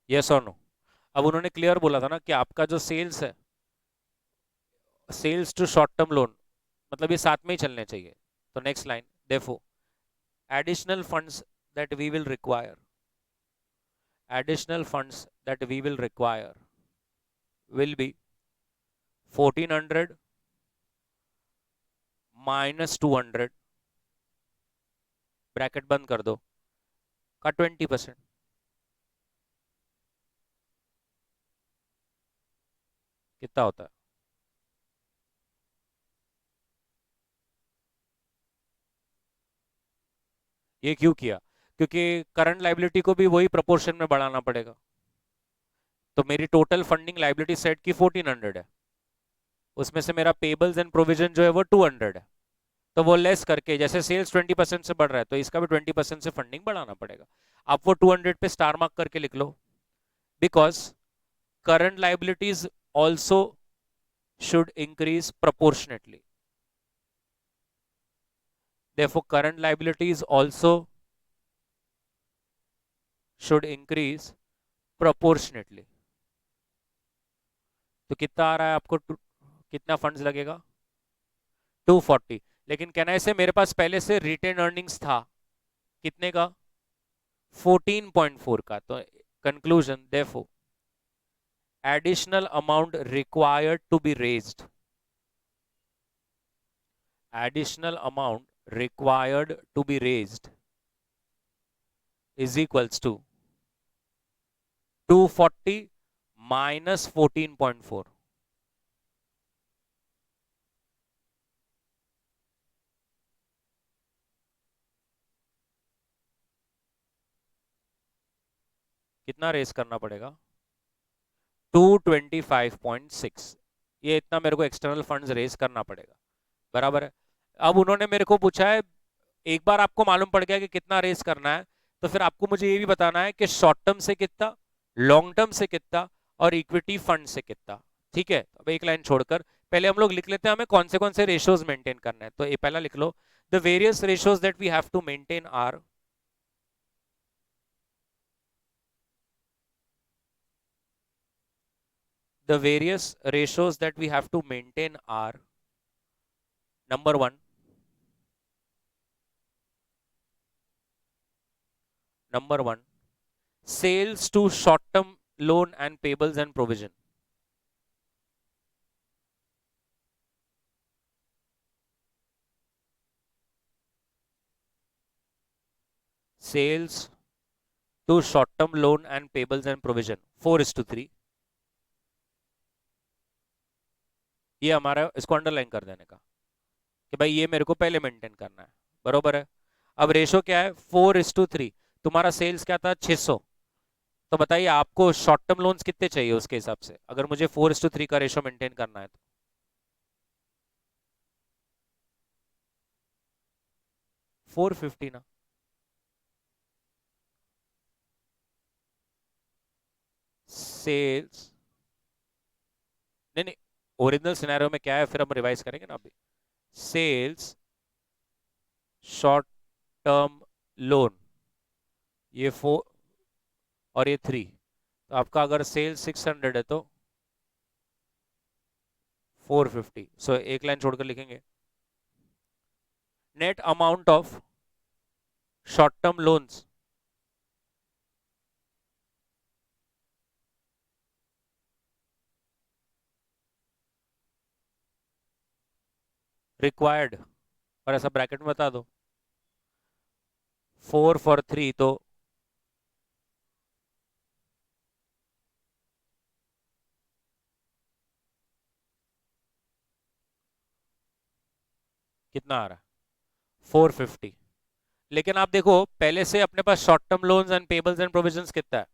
यस और नो। अब उन्होंने क्लियर बोला था ना कि आपका जो सेल्स है, sales to short term loan, मतलब ये साथ में ही चलने चाहिए। तो नेक्स्ट लाइन देखो, additional funds that we will require, additional funds that we will require will be 1400 minus 200, bracket बंद कर दो, का 20%। कितना होता है, ये क्यों किया, क्योंकि करंट लाइबिलिटी को भी वही प्रोपोर्शन में बढ़ाना पड़ेगा। तो मेरी टोटल फंडिंग लाइबिलिटी सेट की 1400 है, उसमें से मेरा पेबल्स एंड प्रोविजन जो है वो 200 है। तो वो लेस करके, जैसे सेल्स 20% से बढ़ रहा है तो इसका भी 20% से फंडिंग बढ़ाना पड़ेगा। आप वो 200 पे स्टार मार्क करके लिख लो, because current liabilities also should increase proportionately. Therefore, current liabilities also should increase proportionately. तो कितना आ रहा है आपको, कितना फंड्स लगेगा, 240। लेकिन कहना है से मेरे पास पहले से रिटेन अर्निंग्स था कितने का, 14.4 का। तो conclusion therefore additional amount required to be raised, additional amount required to be raised is equals to 240 minus 14.4। कितना रेस करना पड़ेगा, 225.6। ये इतना मेरे को एक्सटर्नल फंड्स रेस करना पड़ेगा, बराबर है। अब उन्होंने मेरे को पूछा है, एक बार आपको मालूम पड़ गया कि कितना रेस करना है, तो फिर आपको मुझे ये भी बताना है कि शॉर्ट टर्म से कितना, लॉन्ग टर्म से कितना, और इक्विटी फंड से कितना। ठीक है, अब एक लाइन छोड़कर पहले हम लोग लिख लेते हैं हमें कौन से रेशियोज मेंटेन करना है। तो ये पहला लिख लो, the various ratios that we have to maintain are, the various ratios that we have to maintain are, number one, sales to short term loan and payables and provision, sales to short term loan and payables and provision 4:3। ये हमारा, इसको underline कर देने का कि भाई ये मेरे को पहले मेंटेन करना है, बरोबर है। अब रेशो क्या है, 4:3। तुम्हारा सेल्स क्या था, 600। तो बताइए आपको शॉर्ट टर्म लोन्स कितने चाहिए उसके हिसाब से, अगर मुझे 4:3 का रेशो मेंटेन करना है तो 450 ना। सेल्स, नहीं नहीं, ओरिजिनल सिनेरियो में क्या है, फिर हम रिवाइज करेंगे ना अभी। सेल्स शॉर्ट टर्म लोन, ये 4 और ये 3। तो आपका अगर सेल्स 600 है तो 450। सो एक लाइन छोड़कर लिखेंगे, net amount of short term loans required, और ऐसा ब्रैकेट में बता दो, 4 for 3, तो कितना आ रहा है? 450। लेकिन आप देखो पहले से अपने पास short term loans and payables and provisions कितना है?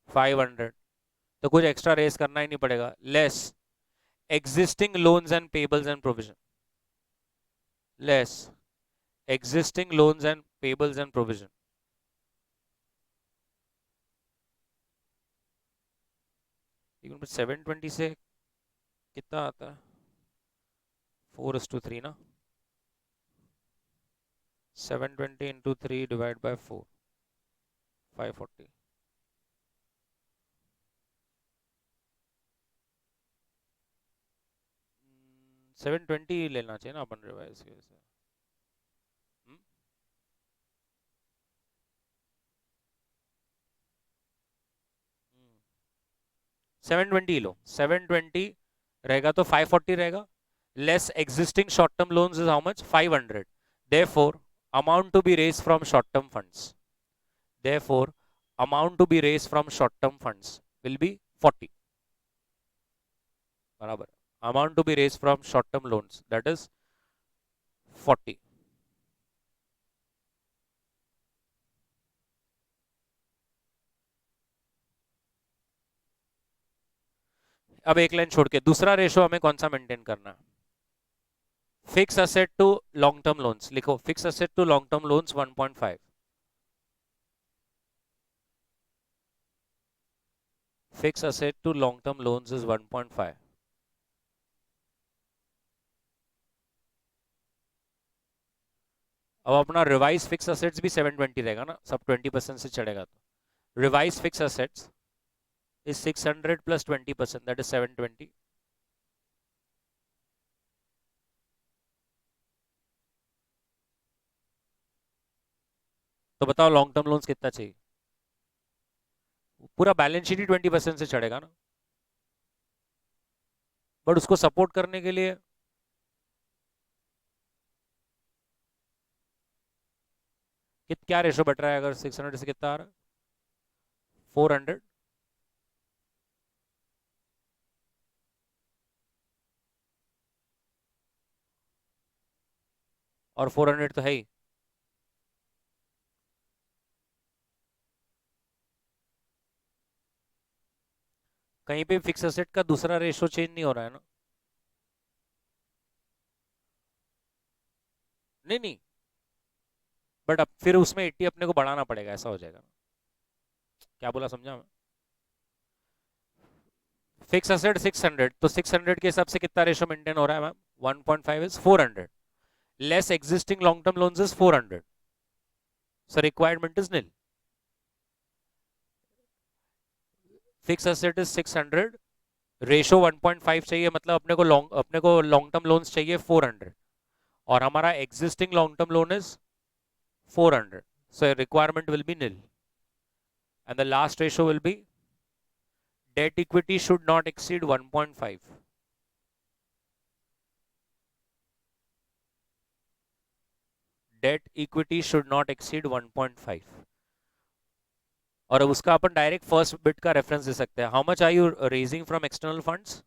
500। तो कुछ एक्स्ट्रा रेस करना ही नहीं पड़ेगा, less existing loans and payables and provision, less existing loans and payables and provision, 720 से कितना आता है? 4:3 ना, 720 into 3 divided by 4, 540। 720 लेना चाहिए ना अपन रिवाइज के वजह से। 720 लो, 720 रहेगा तो 540 रहेगा, less existing short term loans is how much? 500। Therefore amount to be raised from short term funds, therefore amount to be raised from short term funds will be 40, बराबर। Amount to be raised from short term loans that is 40। अब एक line छोड़ के दूसरा ratio हमें कौन सा maintain करना है? Fix asset to long term loans लिखो, fix asset to long term loans 1.5, fix asset to long term loans is 1.5। अब अपना रिवाइज फिक्स असेट्स भी 720 रहेगा ना, सब 20% से चढ़ेगा, तो revise fix assets is 600 plus 20%, that is 720। तो बताओ लॉन्ग टर्म लोन्स कितना चाहिए? पूरा बैलेंस शीट ही 20% से चढ़ेगा ना, बट उसको सपोर्ट करने के लिए क्या रेशो बट रहा है? अगर 600 से कितना आ रहा है? 400। और 400 तो है ही। कहीं पे फिक्स असेट का दूसरा रेशो चेंज नहीं हो रहा है ना? नहीं नहीं, बट अब फिर उसमें 80 अपने को बढ़ाना पड़ेगा, ऐसा हो जाएगा। क्या बोला समझा मैं? फिक्स असेट 600, तो 600 के हिसाब से कितना रेशो मेंटेन हो रहा है ma'am? 1.5 is 400, less existing long term loans is 400, so requirement is nil. Fix asset is 600, ratio 1.5 चाहिए, मतलब अपने को लॉन्ग टर्म लोन्स चाहिए 400, और हमारा existing long term loan is 400, so requirement will be nil, and the last ratio will be debt equity should not exceed 1.5, debt equity should not exceed 1.5। और अब उसका अपन डायरेक्ट फर्स्ट बिट का reference दे सकते हैं, how much are you raising from external funds?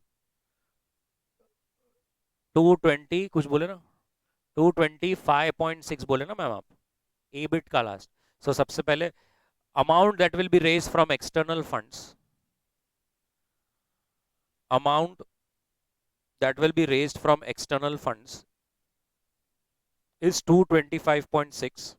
220 कुछ बोले ना, 225.6 बोले ना मैम आप, ए बिट का लास्ट। सो सबसे पहले amount that will be raised from external funds, amount that will be raised from external funds is 225.6,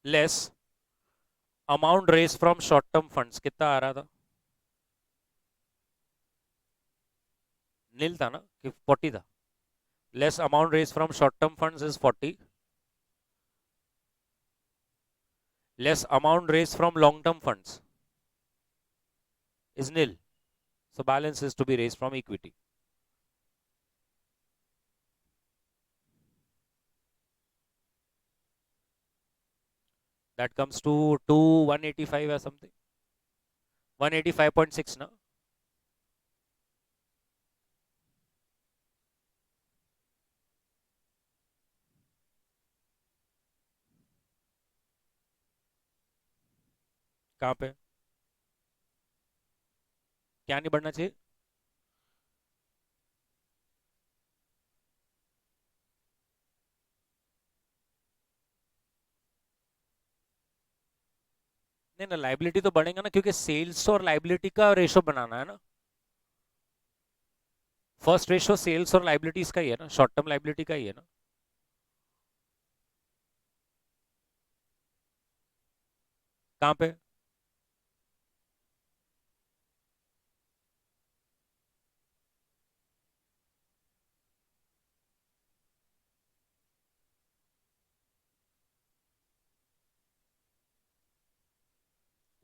less amount raised from short term funds. कितना आ रहा था? नील था ना कि 40 था? Less amount raised from short term funds is 40, less amount raised from long term funds is nil, so balance is to be raised from equity। That comes to 185 या something, 185.6 ना. कहाँ पे? क्या नहीं बढ़ना चाहिए? नहीं ना, लाइबिलिटी तो बढ़ेगा ना, क्योंकि सेल्स और लाइबिलिटी का रेशो बनाना है ना. फर्स्ट रेशो सेल्स और लाइबिलिटीज का ही है ना, शॉर्ट टर्म लाइबिलिटी का ही है ना. कहाँ पे?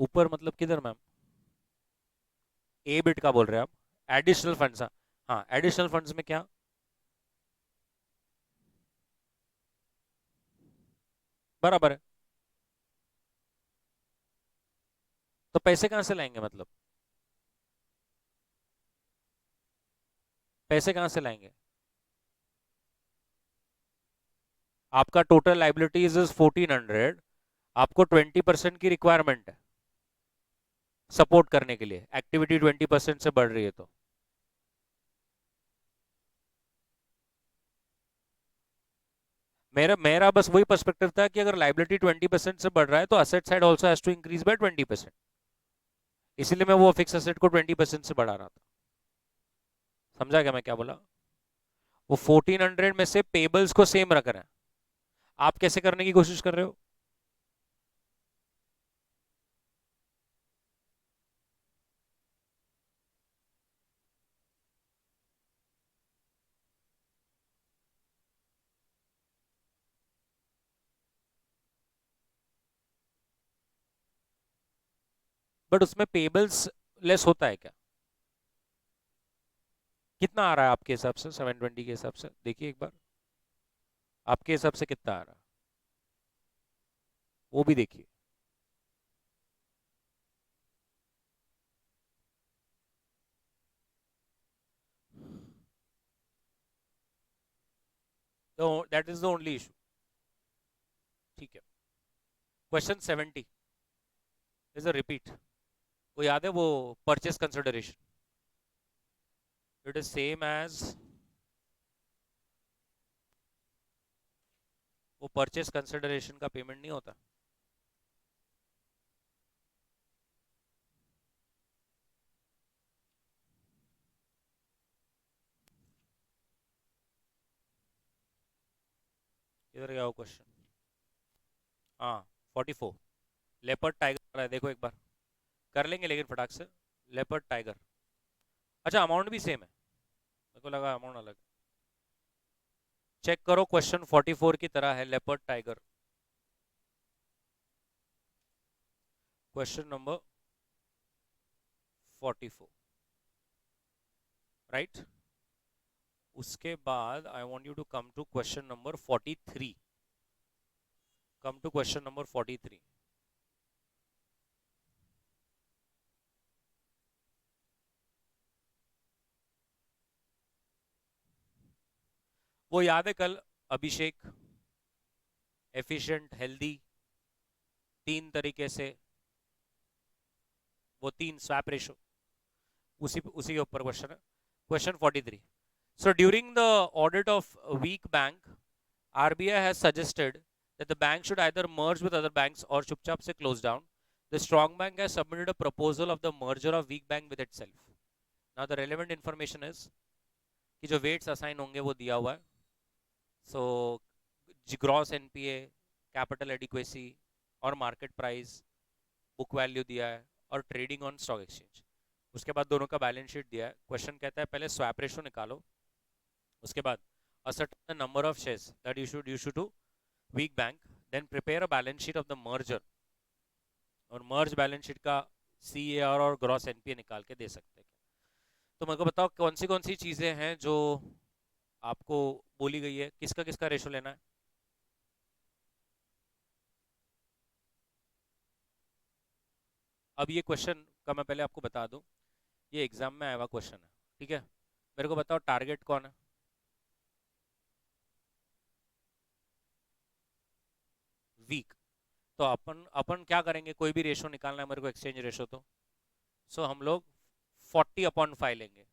ऊपर मतलब किधर मैम? ए बिट का बोल रहे हैं आप? एडिशनल फंड्स, हाँ. हाँ, एडिशनल फंड्स में क्या? बराबर है. तो पैसे कहाँ से लाएंगे मतलब? पैसे कहाँ से लाएंगे? आपका टोटल लाइबिलिटीज इज 1400, आपको 20% की रिक्वायरमेंट है सपोर्ट करने के लिए, एक्टिविटी 20% से बढ़ रही है तो. मेरा मेरा बस वही पर्सपेक्टिव था कि अगर लाइबिलिटी 20% से बढ़ रहा है तो asset side also has to increase by 20%. इसीलिए मैं वो फिक्स असेट को 20% से बढ़ा रहा था. समझा क्या मैं क्या बोला? वो 1400 में से पेबल्स को सेम रख रहे हैं. आप कैसे करने की कोशिश कर रहे हो? बट उसमें पेबल्स लेस होता है क्या? कितना आ रहा है आपके हिसाब से? 720 के हिसाब से देखिए एक बार, आपके हिसाब से कितना आ रहा है वो भी देखिए. तो that is the only issue. ठीक है. Question 70 is a repeat. वो याद है वो purchase consideration? It is same as, वो परचेस कंसिडरेशन का पेमेंट नहीं होता. इधर गया वो क्वेश्चन. हाँ, 44. लेपर्ड टाइगर है, देखो एक बार. कर लेंगे लेकिन फटाक से. Leopard tiger. अच्छा, अमाउंट भी सेम है? मेरे को लगा अमाउंट अलग. चेक करो, क्वेश्चन 44 की तरह है, leopard tiger. Question number 44, right. उसके बाद I want you to come to question number 43. Come to question number 43. वो याद है कल अभिषेक, एफिशिएंट, हेल्दी, तीन तरीके से, वो तीन स्वैप रेशो, उसी के ऊपर क्वेश्चन है. Question 43. So during the audit of a weak bank, RBI has suggested that the bank should either merge with other banks or चुपचाप से close down. The strong bank has submitted a proposal of the merger of weak bank with itself. Now the relevant information is कि जो weights assign होंगे वो दिया हुआ है. So gross NPA, capital adequacy और market price, book value दिया है और trading on stock exchange. उसके बाद दोनों का बैलेंस शीट दिया है. क्वेश्चन कहता है पहले स्वैप रेशो निकालो, उसके बाद a certain number of shares that you should issue to weak bank, then prepare a balance sheet of the merger, और मर्ज बैलेंस शीट का CAR और ग्रॉस NPA निकाल के दे सकते हैं. तो मेरे को बताओ कौन सी चीजें हैं जो आपको बोली गई है, किसका किसका रेशो लेना है? अब ये क्वेश्चन का मैं पहले आपको बता दूं, ये एग्जाम में आया हुआ क्वेश्चन है, ठीक है। मेरे को बताओ टारगेट कौन है? वीक। तो अपन अपन क्या करेंगे, कोई भी रेशो निकालना है मेरे को, एक्सचेंज रेशो, तो सो हम लोग 40/5 लेंगे,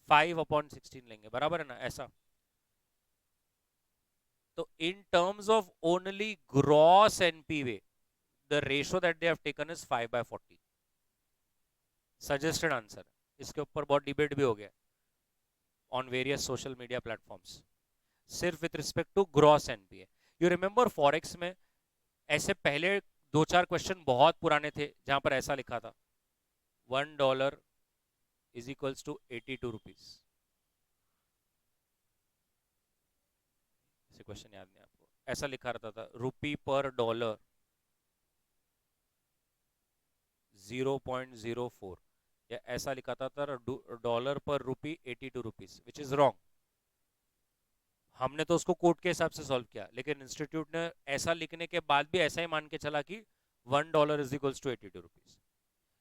5/16 लेंगे, बराबर है ना, ऐसा। तो in terms of only gross NP way, the ratio that they have taken is 5/40। Suggested answer, इसके ऊपर बहुत डिबेट भी हो गया on various social media platforms, सिर्फ with respect to gross NPA. You remember forex में ऐसे पहले दो चार क्वेश्चन बहुत पुराने थे जहां पर ऐसा लिखा था, $1 इज इक्वल्स टू 82 रुपीज। ऐसे क्वेश्चन याद नहीं आपको? ऐसा लिखा रहता था, ₹1/$, 0.04, या ऐसा लिखा था $1/रूपी 82 रुपीज, विच इज रॉन्ग। हमने तो उसको कोड के हिसाब से सॉल्व किया, लेकिन इंस्टीट्यूट ने ऐसा लिखने के बाद भी ऐसा ही मान के चला कि $1 इज इक्वल्स टू 82 रुपीज।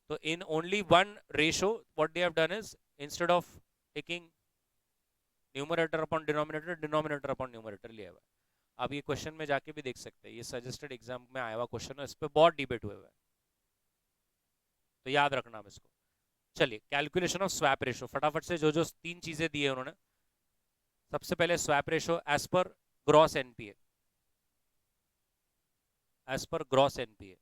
तो in only one ratio what they have done is, instead of taking numerator upon denominator, denominator upon numerator लिया हुआ है। अब ये क्वेश्चन में जाके भी देख सकते हैं, ये सजेस्टेड एग्जाम में आया हुआ क्वेश्चन है, इस पर बहुत डिबेट हुए हुए है, तो याद रखना हम इसको। चलिए, कैलकुलेशन ऑफ स्वैप रेशो, फटाफट से जो जो तीन चीजें दी है उन्होंने। सबसे पहले swap ratio as per gross NPA, as per gross NPA.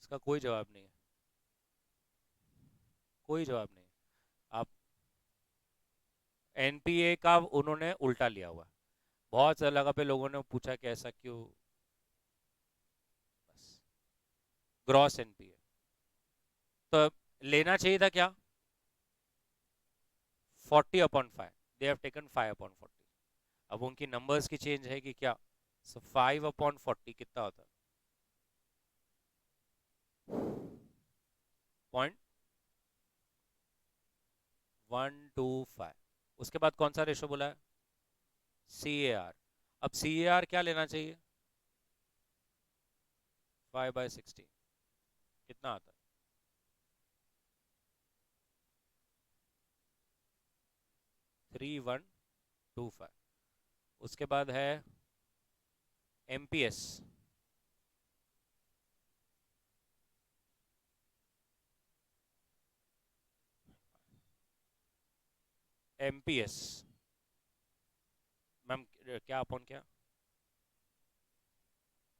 इसका कोई जवाब नहीं है, कोई जवाब नहीं है। आप एनपीए का उन्होंने उल्टा लिया हुआ, बहुत सारी जगह पे लोगों ने पूछा कि ऐसा क्यों, बस ग्रॉस एनपीए। तो लेना चाहिए था क्या, 40/5, दे हैव टेकन 5/40। अब उनकी नंबर्स की चेंज है कि क्या, सो 5/40 कितना होता है, 0.125। उसके बाद कौन सा रेशो बोला है, सी ए आर। अब सी ए आर क्या लेना चाहिए, 5/16, कितना आता है, 3125। उसके बाद है एमपीएस, एमपीएस मैम क्या अपॉन क्या,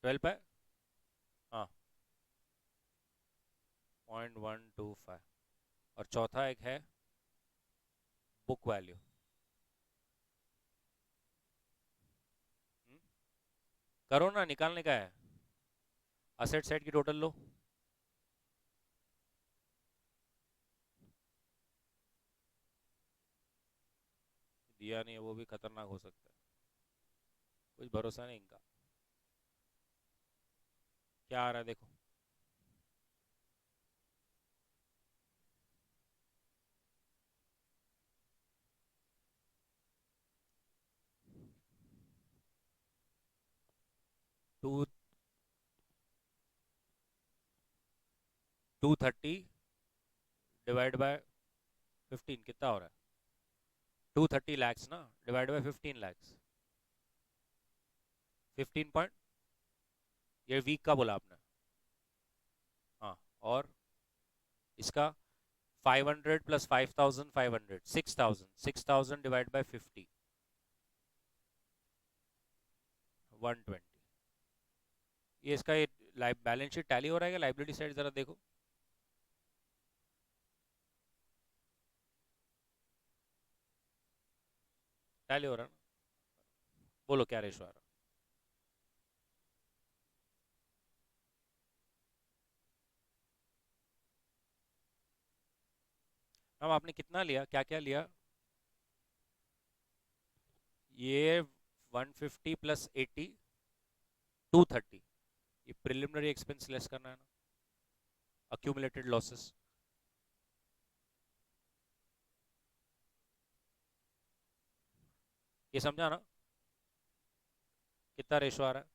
12 पे, हाँ 0.125। और चौथा एक है बुक वैल्यू। करो ना, निकालने का है, असेट साइड की टोटल लो। दिया नहीं है, वो भी खतरनाक हो सकता है, कुछ भरोसा नहीं इनका। क्या आ रहा है देखो, 2 230 डिवाइड बाय 15 कितना हो रहा है, 230 lakhs ना, डिवाइड बाय 15 lakhs, 15 पॉइंट, ये वीक का बोला आपने, हाँ। और इसका 500 प्लस 5,500, 6,000 डिवाइड बाय 50, 120। ये इसका बैलेंस शीट टैली हो रहा है क्या, लाइबिलिटी साइड जरा देखो, टैली हो रहा है ना, बोलो क्या रेशो आ रहा है। अब आपने कितना लिया, क्या क्या लिया, ये 150 प्लस 80, 230। ये प्रिलिमिनरी एक्सपेंस लेस करना है ना, अक्यूमुलेटेड लॉसेस। ये समझा ना, कितना रेशो आ रहा है?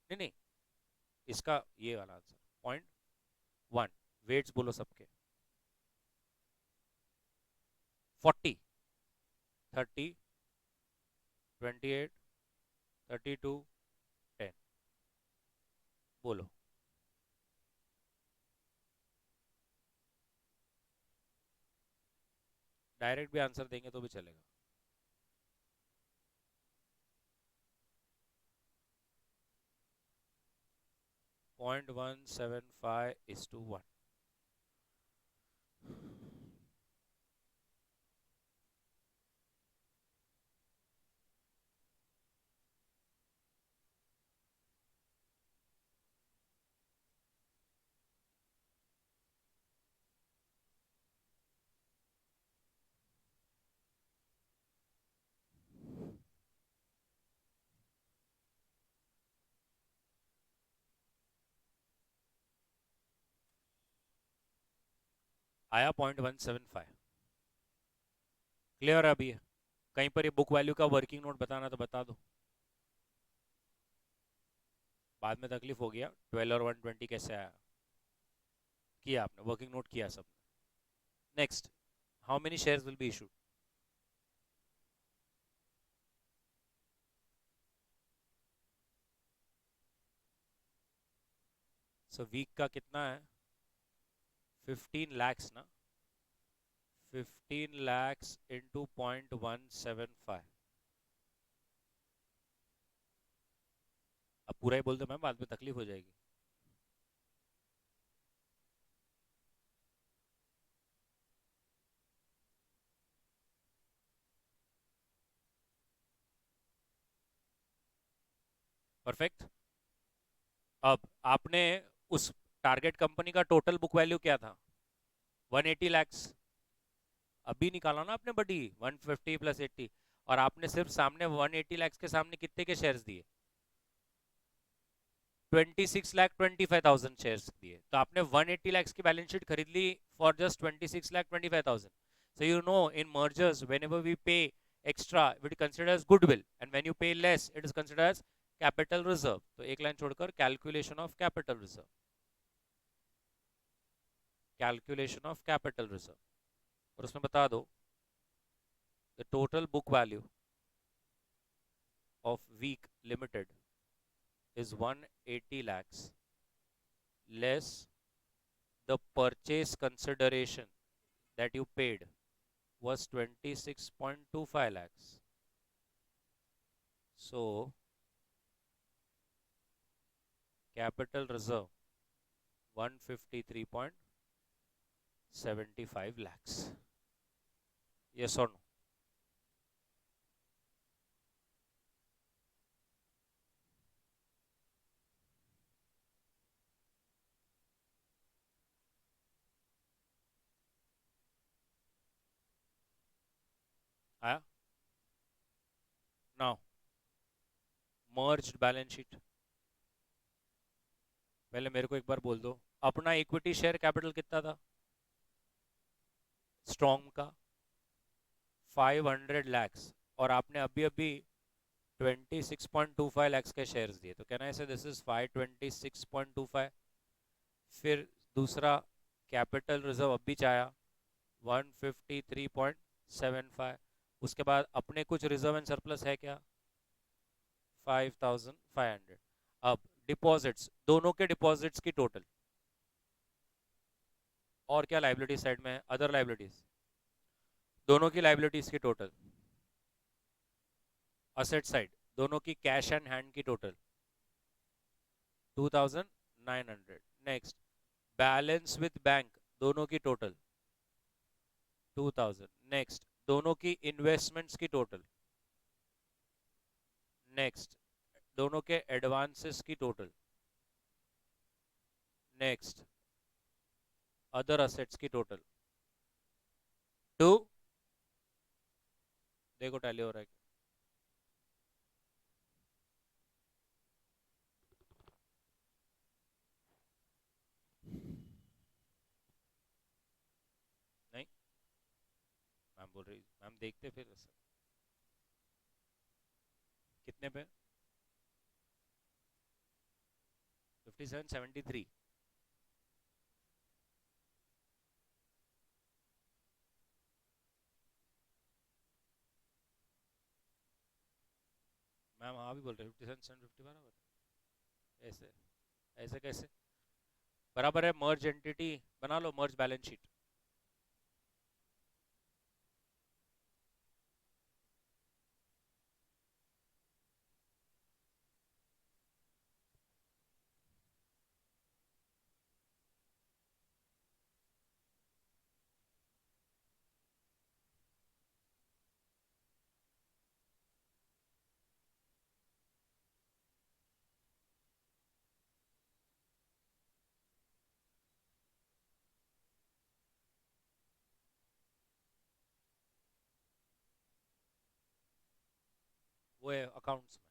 नहीं नहीं, इसका ये वाला आंसर 0.1। वेट्स बोलो सबके। 40, 30, 28, 32, 10। बोलो। डायरेक्ट भी आंसर देंगे तो भी चलेगा। 0.175:1। आया 0.175। क्लियर है अभी? कहीं पर ये बुक वैल्यू का वर्किंग नोट बताना तो बता दो, बाद में तकलीफ हो गया। 12 और 120 कैसे आया? किया आपने, वर्किंग नोट किया सब। Next, how many shares will be issued? So weak का कितना है? 15 lakhs ना? 15 lakhs इंटू 0.175। अब पूरा ही बोल दो मैम, बाद में तकलीफ हो जाएगी। परफेक्ट। अब आपने उस टारगेट कंपनी का टोटल बुक वैल्यू क्या था? 180 lakhs। अभी निकाला ना आपने बडी, 150 प्लस 80। और आपने सिर्फ सामने 180 lakhs के सामने कितने के शेयर्स दिए? 26,25,000 शेयर्स दिए। तो आपने 180 lakhs की बैलेंस शीट खरीद ली for just 26,25,000। So you know in mergers whenever we pay extra it is considered as goodwill, and when you pay less it is considered as capital reserve. तो एक line छोड़कर calculation of capital reserve, calculation of capital reserve. और उसमें बता दो the total book value of Week Limited is 180 lakhs less the purchase consideration that you paid was 26.25 lakhs. So capital reserve 153.75 lakhs. Yes or no? आया? Now merged balance sheet। पहले मेरे को एक बार बोल दो, अपना इक्विटी शेयर कैपिटल कितना था स्ट्रॉन्ग का? 500 lakhs। और आपने अभी अभी 26.25 lakhs के शेयर्स दिए, तो कहना है दिस इज 526.25। फिर दूसरा कैपिटल रिजर्व अभी चाया 153.75। उसके बाद अपने कुछ रिजर्व एंड सरप्लस है क्या? 5,500। अब डिपॉजिट्स, दोनों के डिपॉजिट्स की टोटल, और क्या लाइबिलिटी साइड में है? अदर लाइबिलिटीज, दोनों की लाइबिलिटीज की टोटल। असेट साइड, दोनों की कैश एंड हैंड की total 2,900। Next, balance with bank, दोनों की टोटल 2,000। नेक्स्ट, दोनों की इन्वेस्टमेंट्स की टोटल। नेक्स्ट, दोनों के एडवांसेस की टोटल। नेक्स्ट, अदर असेट्स की टोटल। टू, देखो टैली हो रहा है क्या? नहीं, मैम बोल रही, मैम देखते फिर कितने पे? 5773। मैम हाँ भी बोल रहे 57 750 बराबर। ऐसे ऐसे कैसे बराबर है? मर्ज एंटिटी बना लो, मर्ज बैलेंस शीट। वो है अकाउंट्स में।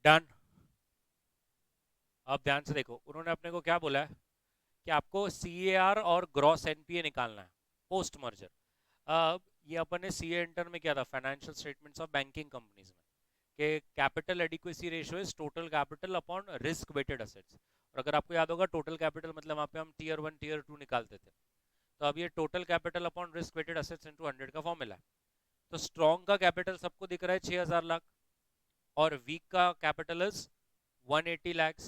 डन। अब ध्यान से देखो, उन्होंने अपने को क्या बोला है कि आपको CAR और ग्रॉस NPA निकालना है पोस्ट मर्जर। अब ये अपन ने CA इंटर में किया था, financial statements of banking companies में, कि capital adequacy ratio is total capital upon risk weighted assets. और अगर आपको याद होगा, टोटल कैपिटल मतलब वहाँ पे हम Tier 1 Tier 2 निकालते थे। तो अब ये total capital upon risk weighted assets into 100 का फॉर्मूला है। तो स्ट्रॉन्ग का कैपिटल सबको दिख रहा है 6000 लाख, और वीक का कैपिटल इज 180 lakhs।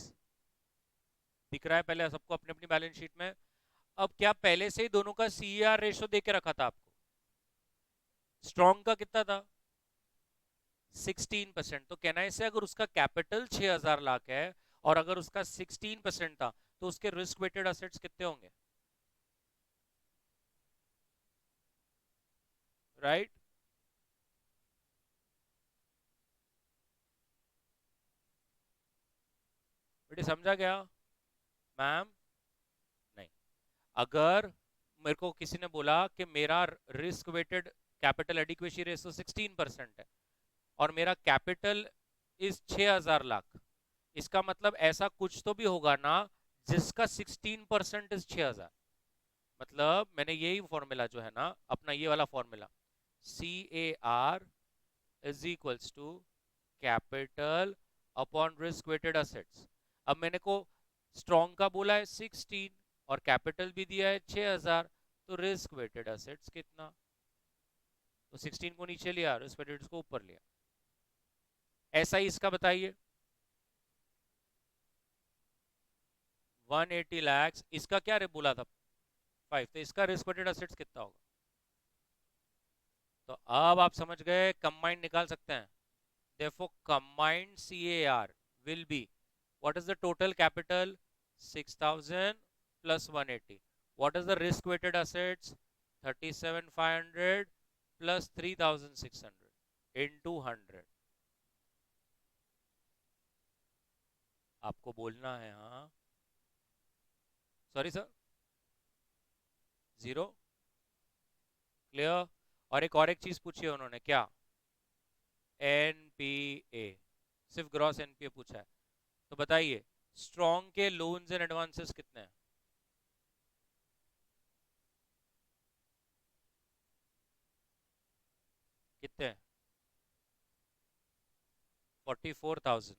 दिख रहा है पहले सबको अपनी अपनी बैलेंस शीट में। अब क्या पहले से ही दोनों का CAR रेशो दे के रखा था आपको? स्ट्रॉन्ग का कितना था? 16%। तो कहना है, इससे अगर उसका कैपिटल 6000 लाख है और अगर उसका 16% था, तो उसके रिस्क वेटेड असेट्स कितने होंगे? राइट? बेटे समझा गया? मैम नहीं। अगर मेरे को किसी ने बोला कि मेरा risk weighted capital adequacy ratio 16% है और मेरा कैपिटल इज 6000 लाख, इसका मतलब ऐसा कुछ तो भी होगा ना जिसका 16% इज 6000। मतलब मैंने यही फॉर्मूला जो है ना, अपना ये वाला formula, CAR is equals to capital upon risk weighted assets. अब मैंने को स्ट्रॉन्ग का बोला है 16 और कैपिटल भी दिया है 6000, तो रिस्क वेटेड असेट्स कितना? तो 16 को नीचे लिया, रिस्क वेटेड को ऊपर लिया। ऐसा ही इसका बताइए, 180 lakhs, इसका क्या रे बोला था 5, तो इसका रिस्क वेटेड असेट्स कितना होगा? तो अब आप समझ गए, कंबाइंड निकाल सकते हैं। therefore combined CAR will be, what is the total capital? 6000 plus 180. What is the risk weighted assets? 37500 plus 3600. Into 100। आपको बोलना है, हाँ। Sorry sir, 0। क्लियर। और एक चीज पूछी है उन्होंने, क्या? एनपीए, सिर्फ ग्रॉस एनपीए पूछा है। तो बताइए, स्ट्रॉन्ग के लोन्स एंड एडवांसेस कितने हैं? कितने हैं? 44,000।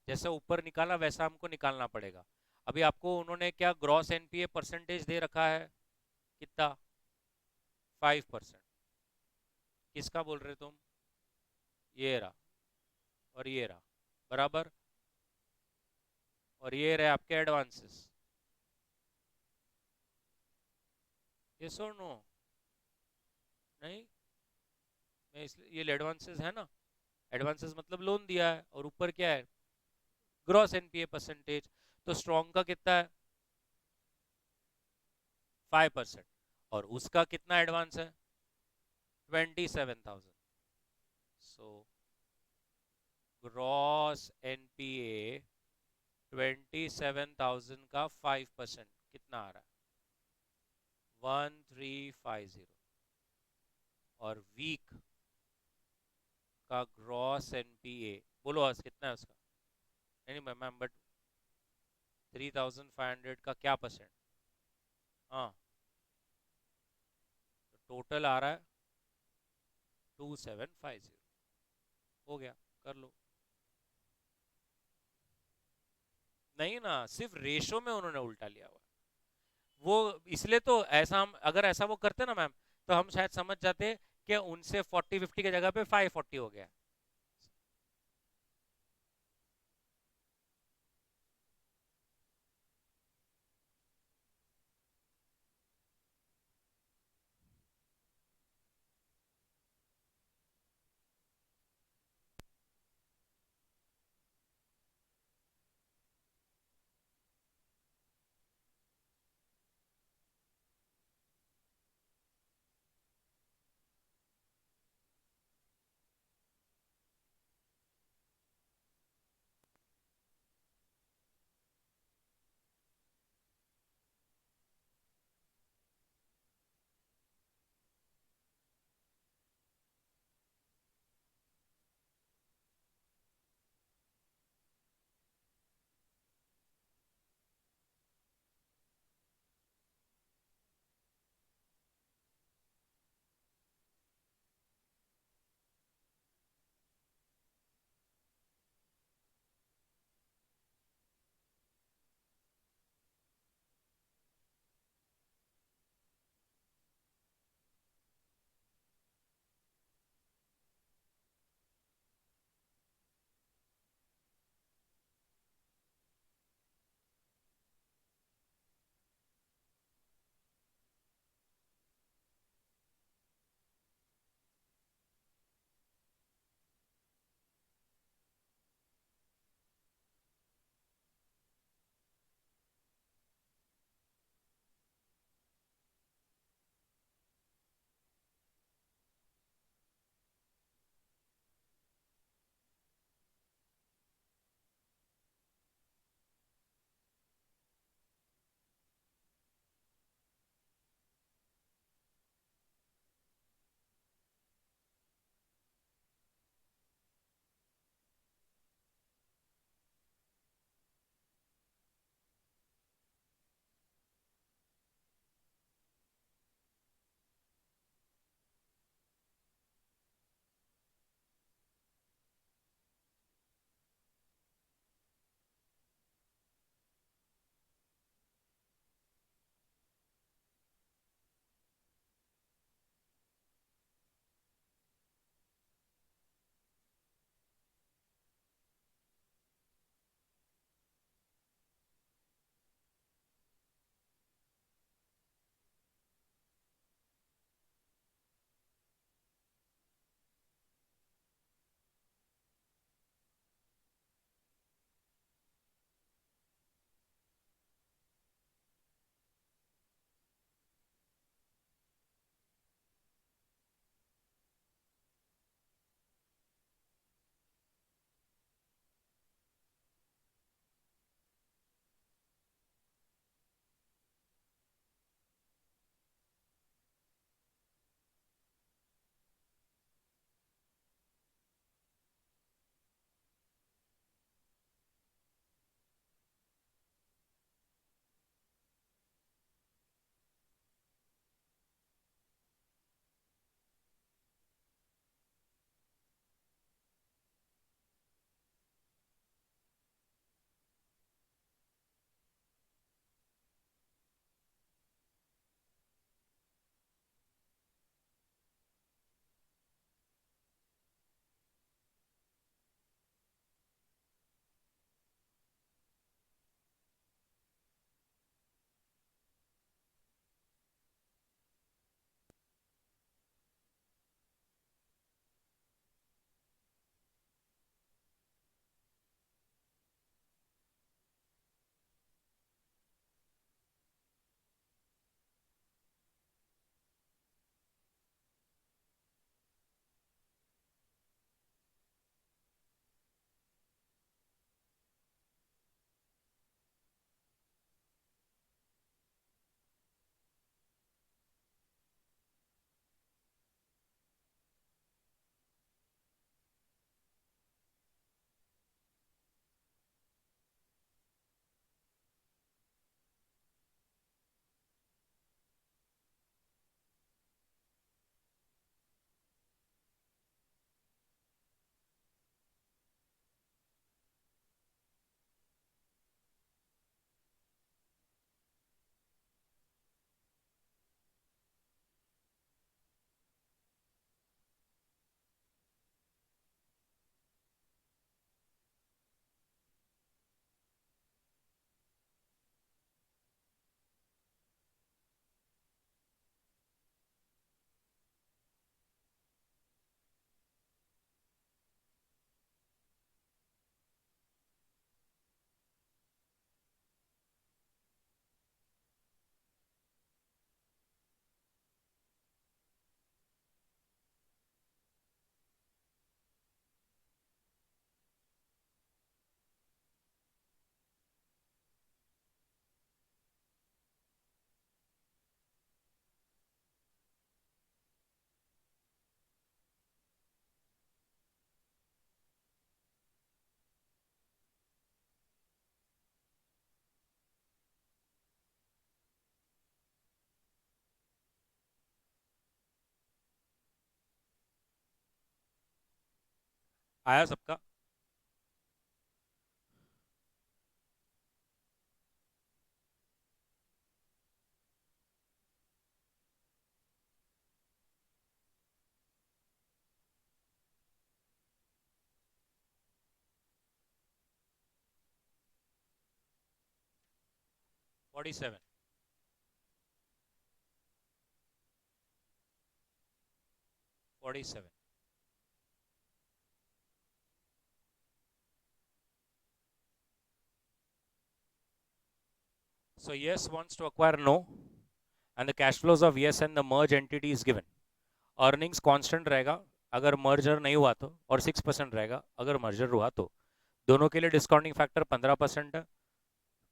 जैसे ऊपर निकाला वैसा हमको निकालना पड़ेगा। अभी आपको उन्होंने क्या ग्रॉस एनपीए परसेंटेज दे रखा है? कितना? 5%। किसका बोल रहे तुम? ये रहा, और ये रहा, बराबर। और ये रहे आपके एडवांसेस। ये सो नो? नहीं, मैं इसलिए ये एडवांसेस है ना। एडवांसेस मतलब लोन दिया है, और ऊपर क्या है? Gross NPA percentage. तो स्ट्रॉन्ग का कितना है? 5%। और उसका कितना एडवांस है? 27,000। सो ग्रॉस एनपीए 27,000 का 5% कितना आ रहा है? 1350। और वीक का ग्रॉस एनपीए बोलो आज कितना है उसका? नहीं नहीं मैम, बट 3,500 का क्या परसेंट? हाँ, तो टोटल आ रहा है 2750। हो गया, कर लो। नहीं ना, सिर्फ रेशो में उन्होंने उल्टा लिया हुआ है। वो इसलिए तो ऐसा, हम अगर ऐसा वो करते ना मैम, तो हम शायद समझ जाते कि उनसे 40-50 की जगह पे 540 हो गया। आया सबका? Forty seven 47. So yes wants to acquire no, and the cash flows of yes and the merge entity is given. Earnings constant रहेगा अगर मर्जर नहीं हुआ तो, और 6% रहेगा अगर मर्जर हुआ तो. दोनों के लिए डिस्काउंटिंग फैक्टर 15% है.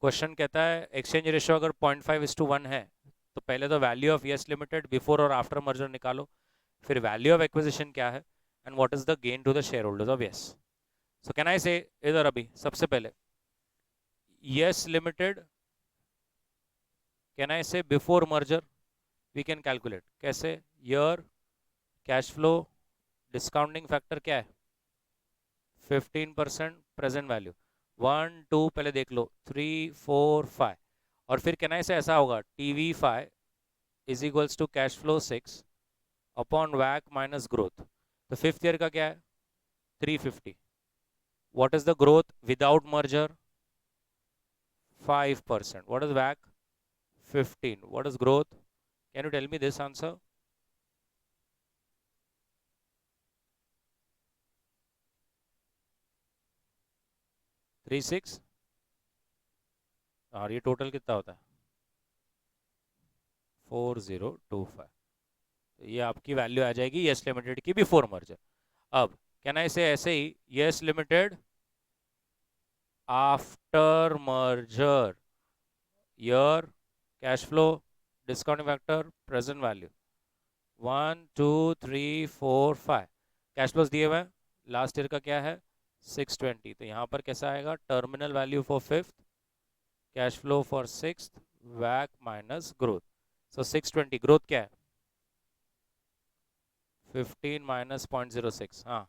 क्वेश्चन कहता है एक्सचेंज रेशियो अगर 0.5:1 है तो पहले तो value of Yes Limited before और आफ्टर मर्जर निकालो, फिर वैल्यू ऑफ एक्विजिशन क्या है, and what is the gain to the share holders of Yes. So can I say इधर अभी सबसे पहले yes limited, can I say before merger we can calculate कैसे. Year cash flow discounting factor क्या है 15% present value. 1 2 पहले देख लो, 3 4 5, और फिर कहना से ऐसा होगा TV5 is equals to cash flow 6 upon वैक माइनस ग्रोथ. तो फिफ्थ ईयर का क्या है 350. What is the growth without merger 5%. What is वैक 15. What is growth, can you tell me this answer. 36. और ये टोटल कितना होता है 4025. तो ये आपकी वैल्यू आ जाएगी यस लिमिटेड की बिफोर मर्जर. अब कैन आई से ऐसे ही yes limited after merger, year cash flow discounting factor present value 1 2 3 4 5. Cash flows दिए हुए हैं. लास्ट ईयर का क्या है 620. तो यहाँ पर कैसा आएगा terminal value for fifth, cash flow for sixth, वैक माइनस ग्रोथ. सो 620 ग्रोथ क्या है 15 माइनस 0.06. हाँ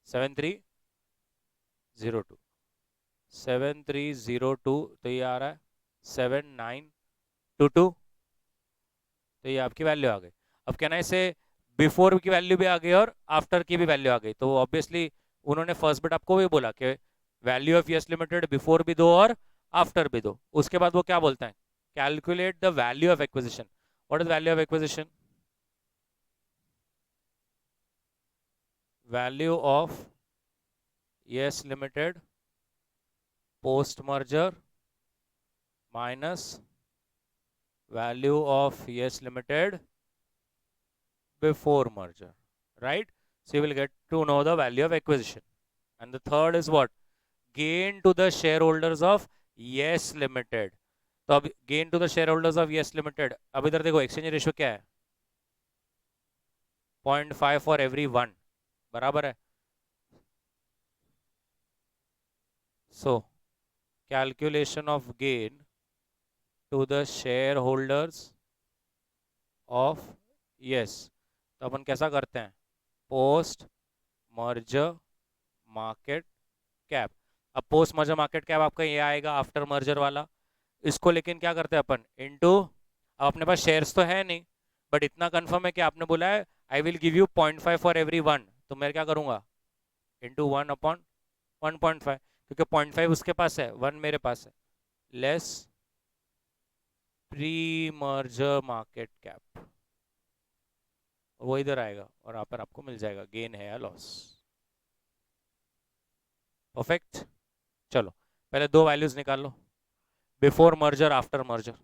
7302. 7302 तो ये आ रहा है 7922. तो ये आपकी वैल्यू आ गई. अब कहना है इसे बिफोर की वैल्यू भी आ गई और आफ्टर की भी वैल्यू आ गई. तो ऑब्वियसली उन्होंने फर्स्ट बिट आपको भी बोला कि value of Yes Limited before भी दो और आफ्टर भी दो. उसके बाद वो क्या बोलता है calculate the value of acquisition. What is value of acquisition, value of Yes limited post merger minus value of Yes limited before merger, right? So you will get to know the value of acquisition. And the third is what? Gain to the shareholders of Yes Limited. तो अब gain to the shareholders of Yes Limited. अब इधर देखो exchange ratio क्या है 0.5 for every 1 बराबर है. So calculation of gain to the shareholders of Yes. तो अपन कैसा करते हैं पोस्ट मर्जर मार्केट कैप. अब पोस्ट मर्जर मार्केट कैप आपका ये आएगा आफ्टर मर्जर वाला. इसको लेकिन क्या करते हैं अपन इनटू, अब अपने पास शेयर्स तो है नहीं बट इतना कंफर्म है कि आपने बोला है I will give you 0.5 for every 1, तो मैं क्या करूंगा इनटू 1 अपॉन 1.5, क्योंकि 0.5 उसके पास है 1 मेरे पास है, less pre merger market cap. वो इधर आएगा और यहाँ पर आपको मिल जाएगा गेन है या लॉस. परफेक्ट. चलो पहले दो वैल्यूज निकाल लो before merger after merger.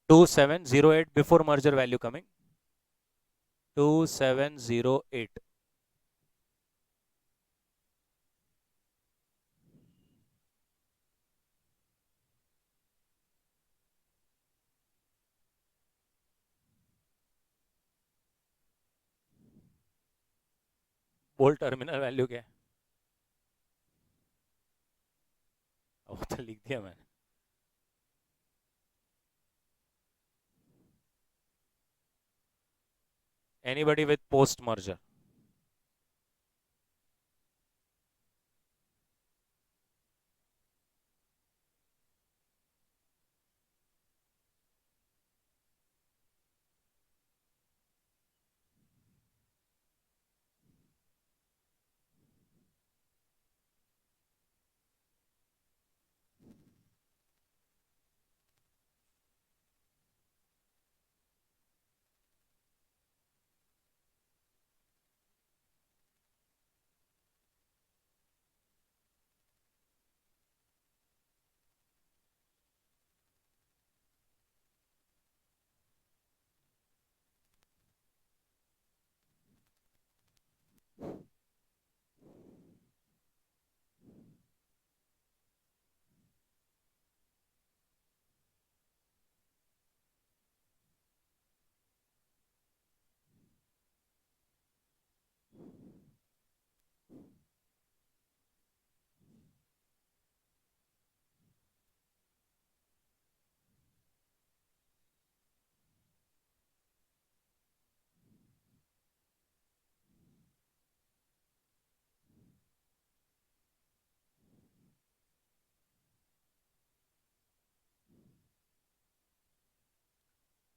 2708 before merger value coming. 2708. बोल टर्मिनल वैल्यू क्या है? वो तो लिख दिया मैंने. Anybody with post merger?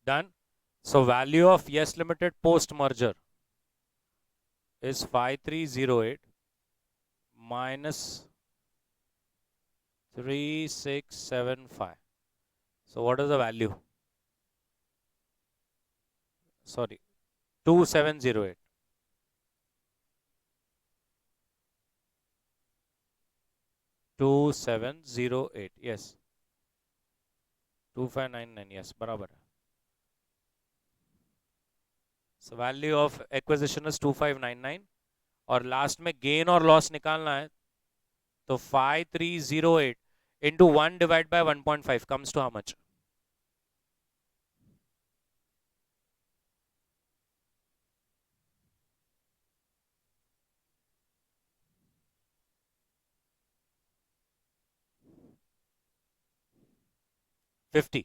Done. So value of Yes Limited post merger is 5308 minus 3675. So what is the value? Sorry, 2708. 2708. Yes. 2599. Yes, बराबर है. So value of acquisition is 2599 और लास्ट में गेन और लॉस निकालना है तो 5308 into 1 divided by 1.5 comes to how much? $50.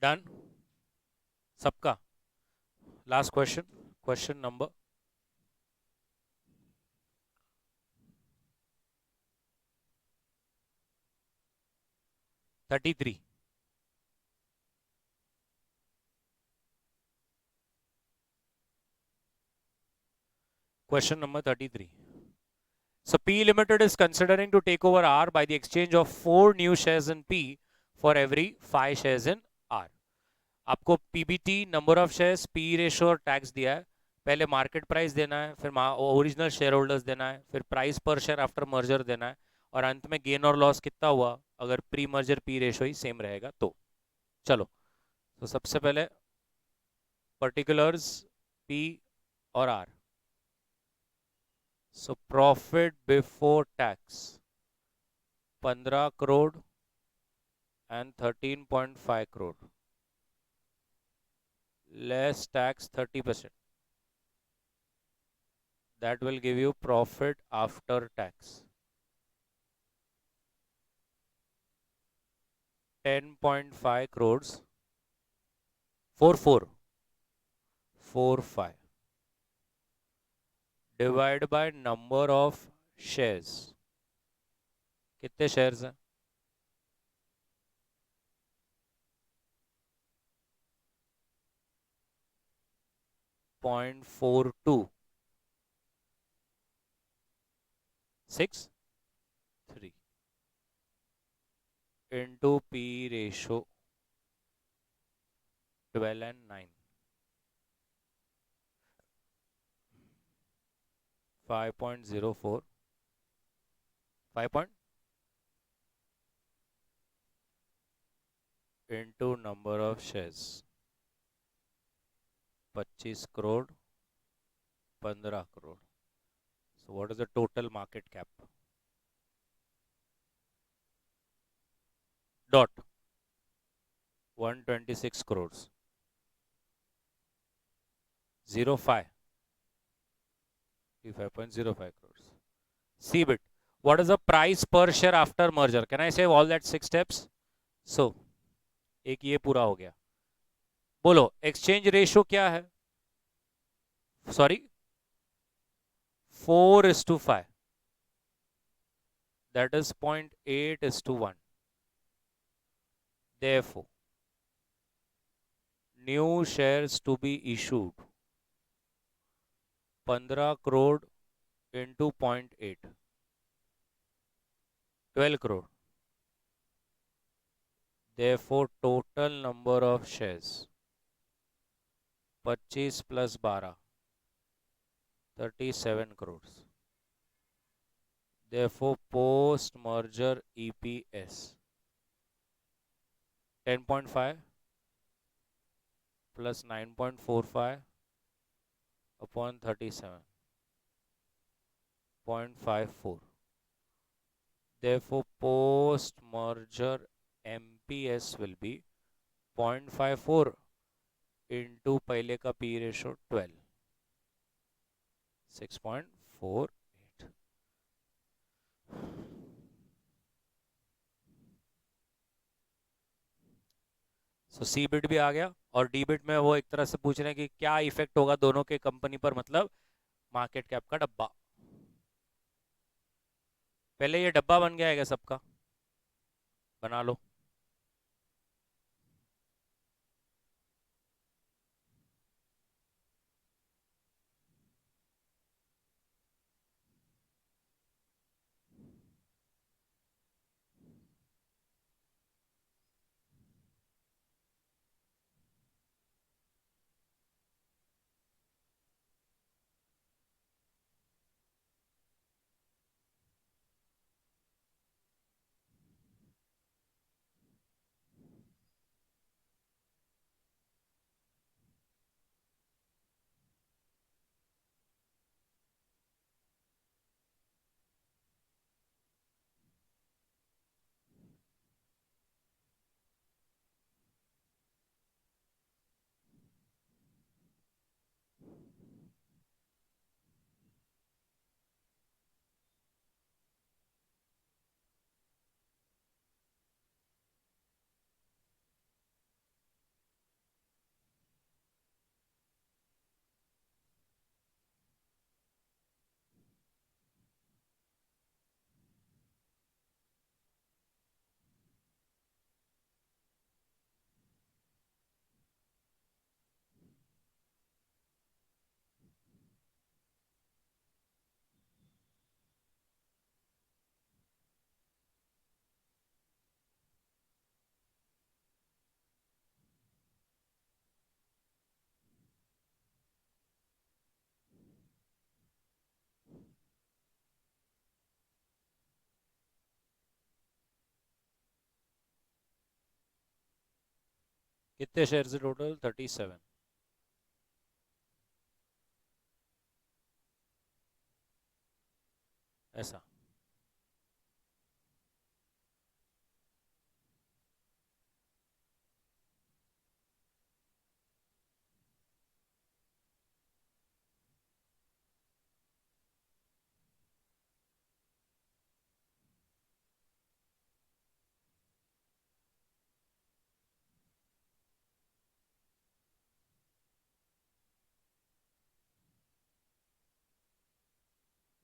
Done. सबका. Last question. Question number 33. Question number 33. So P Limited is considering to take over R by the exchange of 4 new shares in P for every 5 shares in R. आपको PBT, number of shares, P ratio और tax दिया है. पहले market price देना है, फिर original share holders देना है, फिर प्राइस पर शेयर आफ्टर मर्जर देना है और अंत में गेन और लॉस कितना हुआ अगर प्री मर्जर P रेशो ही सेम रहेगा तो. चलो तो सबसे पहले पर्टिकुलर्स P और R. So profit before tax 15 crore and 13.5 crore. Less tax 30%. That will give you profit after tax 10.5 crores 4445 divide by number of shares. कितने shares हैं? 0.42 6 3 into P ratio 12 and 9 5.04 5 point into number of shares 25 crore 15 crore. So what is the total market cap? Dot 126 crores 05 5.05 crores. CBIT. What is the price per share after merger? Can I say all that 6 steps? So एक ये पूरा हो गया. बोलो exchange ratio क्या है? Sorry 4:5. That is 0.8:1. Therefore, new shares to be issued 15 crore into 0.8 12 crore. Therefore, total number of shares 25 plus 12 37 crores. Therefore, post merger EPS 10.5 plus 9.45 upon 37.54. Therefore, post merger MPS will be 0.54 into पहले का P ratio 12 6.48. सो सी bit भी आ गया और D bit में वो एक तरह से पूछ रहे हैं कि क्या इफेक्ट होगा दोनों के कंपनी पर, मतलब मार्केट कैप का डब्बा. पहले ये डब्बा बन गया है क्या सबका? बना लो. कितने शेयर टोटल? 37. ऐसा।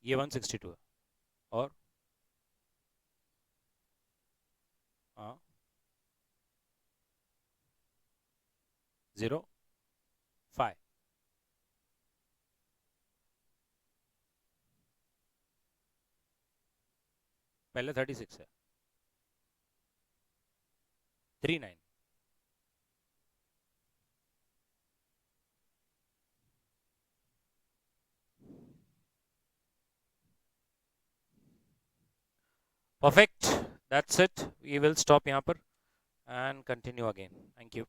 ये 162 है। और हाँ 0 5 पहले 36 है। 39। Perfect, that's it, we will stop यहाँ पर and continue again. Thank you.